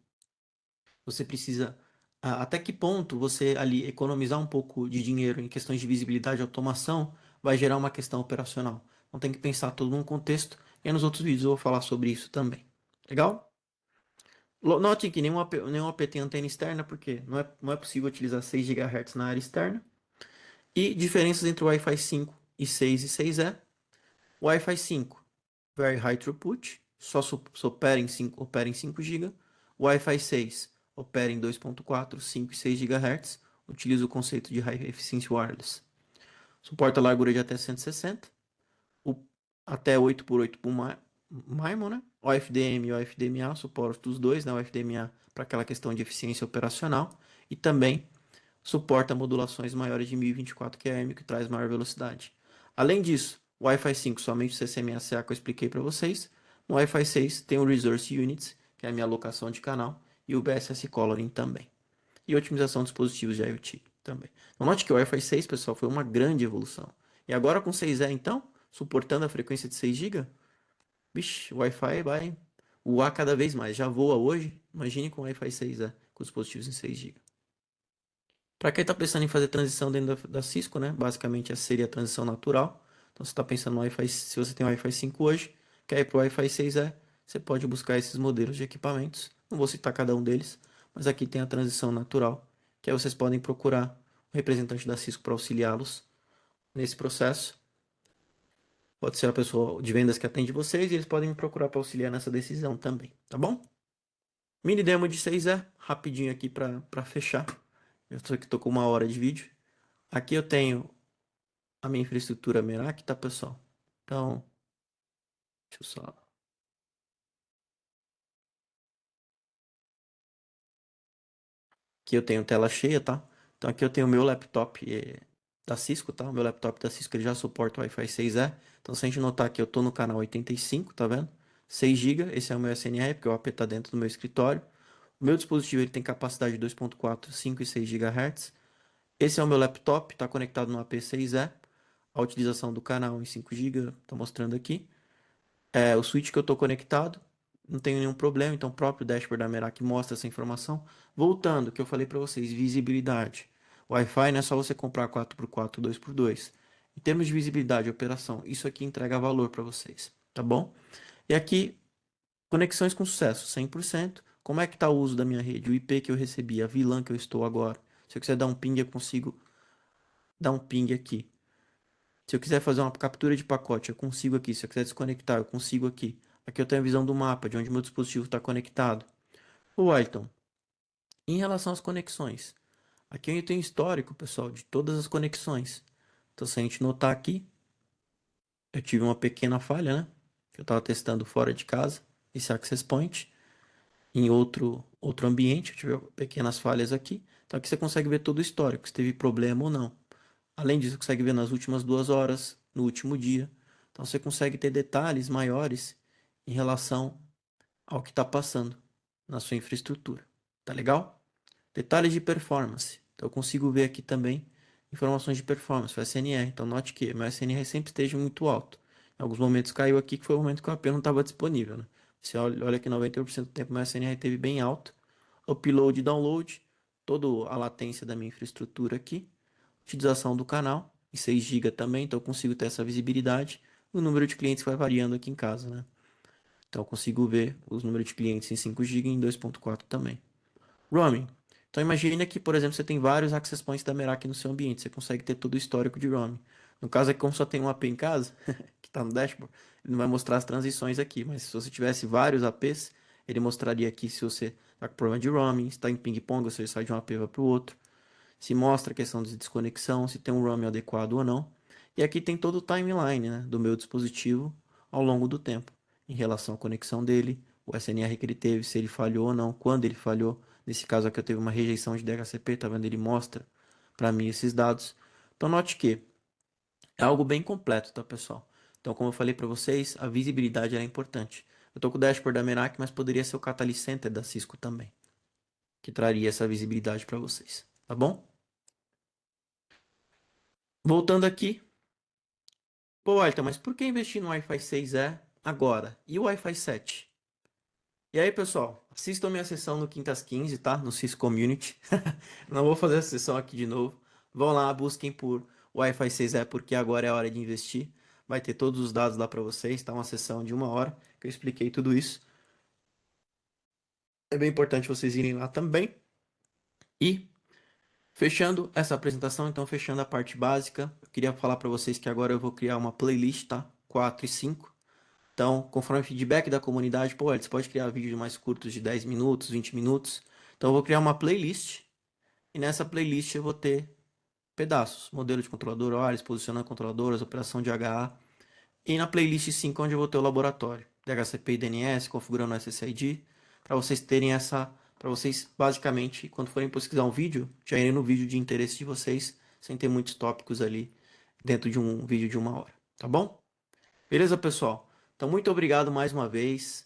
Speaker 1: você precisa. Até que ponto você ali economizar um pouco de dinheiro em questões de visibilidade e automação vai gerar uma questão operacional. Então tem que pensar tudo num contexto e nos outros vídeos eu vou falar sobre isso também. Legal? Note que nenhum AP tem antena externa, porque não é possível utilizar 6 GHz na área externa. E diferenças entre o Wi-Fi 5 e 6 e 6E. Wi-Fi 5, very high throughput, só opera em 5 GB. Wi-Fi 6 opera em 2.4, 5 e 6 GHz. Utiliza o conceito de High Efficiency Wireless. Suporta largura de até 160, o, até 8x8 por MIMO, né? OFDM e OFDMA, suporta os dois, né? O FDMA para aquela questão de eficiência operacional e também suporta modulações maiores de 1024 km, que traz maior velocidade. Além disso, o Wi-Fi 5 somente o CCMA-CA que eu expliquei para vocês. No Wi-Fi 6 tem o Resource Units, que é a minha alocação de canal, e o BSS Coloring também. E otimização de dispositivos de IoT também. Então, note que o Wi-Fi 6, pessoal, foi uma grande evolução. E agora com 6E, então, suportando a frequência de 6 GB, vixe, o Wi-Fi vai voar cada vez mais. Já voa hoje, imagine com o Wi-Fi 6E, com dispositivos em 6 GB. Para quem está pensando em fazer transição dentro da Cisco, né? Basicamente essa seria a transição natural. Então você está pensando no Wi-Fi, se você tem o Wi-Fi 5 hoje, quer ir para o Wi-Fi 6E, você pode buscar esses modelos de equipamentos. Não vou citar cada um deles, mas aqui tem a transição natural, que aí vocês podem procurar um representante da Cisco para auxiliá-los nesse processo. Pode ser a pessoa de vendas que atende vocês e eles podem me procurar para auxiliar nessa decisão também, tá bom? Mini demo de 6E, rapidinho aqui para fechar. Eu estou aqui, tô com 1 hora de vídeo. Aqui eu tenho a minha infraestrutura Merak, tá, pessoal? Então, deixa eu só. Aqui eu tenho tela cheia, tá? Então aqui eu tenho o meu laptop da Cisco, tá? O meu laptop da Cisco ele já suporta o Wi-Fi 6E. Então se a gente notar que eu tô no canal 85, tá vendo? 6 GB, esse é o meu SNR, porque o AP tá dentro do meu escritório. O meu dispositivo ele tem capacidade de 2.4, 5 e 6 GHz. Esse é o meu laptop, tá conectado no AP6E. A utilização do canal em 5 GB, tá mostrando aqui. O switch que eu estou conectado, não tenho nenhum problema, então o próprio dashboard da Merak mostra essa informação. Voltando, que eu falei para vocês, visibilidade. Wi-Fi não é só você comprar 4x4, 2x2. Em termos de visibilidade e operação, isso aqui entrega valor para vocês, tá bom? E aqui, conexões com sucesso, 100%. Como é que está o uso da minha rede? O IP que eu recebi, a VLAN que eu estou agora. Se eu quiser dar um ping, eu consigo dar um ping aqui. Se eu quiser fazer uma captura de pacote, eu consigo aqui. Se eu quiser desconectar, eu consigo aqui. Aqui eu tenho a visão do mapa, de onde meu dispositivo está conectado. O Wellington, em relação às conexões, aqui eu tenho histórico, pessoal, de todas as conexões. Então, se a gente notar aqui, eu tive uma pequena falha, né? Que eu estava testando fora de casa, esse access point. Em outro ambiente, eu tive pequenas falhas aqui. Então, aqui você consegue ver todo o histórico, se teve problema ou não. Além disso, você consegue ver nas últimas 2 horas, no último dia. Então você consegue ter detalhes maiores em relação ao que está passando na sua infraestrutura. Tá legal? Detalhes de performance. Então eu consigo ver aqui também informações de performance, o SNR. Então note que meu SNR sempre esteja muito alto. Em alguns momentos caiu aqui, que foi o momento que o AP não estava disponível, né? Você olha que 98% do tempo meu SNR esteve bem alto. Upload e download, toda a latência da minha infraestrutura aqui. Utilização do canal, em 6 GB também, então eu consigo ter essa visibilidade. O número de clientes vai variando aqui em casa, né? Então eu consigo ver os números de clientes em 5 GB e em 2.4 também. Roaming. Então imagine que, por exemplo, você tem vários access points da Merak no seu ambiente, você consegue ter todo o histórico de roaming. No caso aqui, como só tem um AP em casa, que está no dashboard, ele não vai mostrar as transições aqui, mas se você tivesse vários APs, Ele mostraria aqui se você está com problema de roaming, se está em ping-pong, ou seja, sai de um AP para o outro. Se mostra a questão de desconexão, se tem um roaming adequado ou não. E aqui tem todo o timeline, né, do meu dispositivo ao longo do tempo, em relação à conexão dele, o SNR que ele teve, se ele falhou ou não, quando ele falhou. Nesse caso aqui eu teve uma rejeição de DHCP, tá vendo? Ele mostra para mim esses dados. Então note que é algo bem completo, tá, pessoal? Então, como eu falei para vocês, a visibilidade é importante. Eu tô com o dashboard da Merak, mas poderia ser o Catalyst Center da Cisco também, que traria essa visibilidade para vocês, tá bom? Voltando aqui, pô, Ayrton, mas por que investir no Wi-Fi 6E agora? E o Wi-Fi 7? E aí, pessoal, assistam minha sessão no Quintas 15, tá? No Cisco Community. Não vou fazer essa sessão aqui de novo. Vão lá, busquem por Wi-Fi 6E, porque agora é a hora de investir. Vai ter todos os dados lá para vocês, tá? Uma sessão de 1 hora que eu expliquei tudo isso. É bem importante vocês irem lá também. E fechando essa apresentação, então fechando a parte básica, eu queria falar para vocês que agora eu vou criar uma playlist, tá? 4 e 5. Então, conforme o feedback da comunidade, pô, você pode criar vídeos mais curtos de 10 minutos, 20 minutos. Então, eu vou criar uma playlist e nessa playlist eu vou ter pedaços, modelo de controlador, horas, posicionando controladoras, operação de HA. E na playlist 5, onde eu vou ter o laboratório, DHCP e DNS, configurando o SSID, para vocês terem essa, para vocês basicamente, quando forem pesquisar um vídeo, já irem no vídeo de interesse de vocês, sem ter muitos tópicos ali dentro de um vídeo de 1 hora, tá bom? Beleza, pessoal? Então, muito obrigado mais uma vez.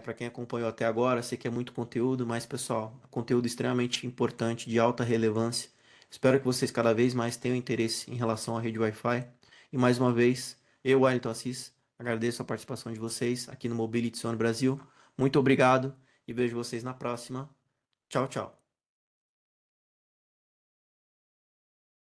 Speaker 1: Para quem acompanhou até agora, sei que é muito conteúdo, mas, pessoal, conteúdo extremamente importante, de alta relevância. Espero que vocês cada vez mais tenham interesse em relação à rede Wi-Fi. E mais uma vez, eu, Wellington Assis, agradeço a participação de vocês aqui no Mobility Zone Brasil. Muito obrigado e vejo vocês na próxima. Tchau, tchau.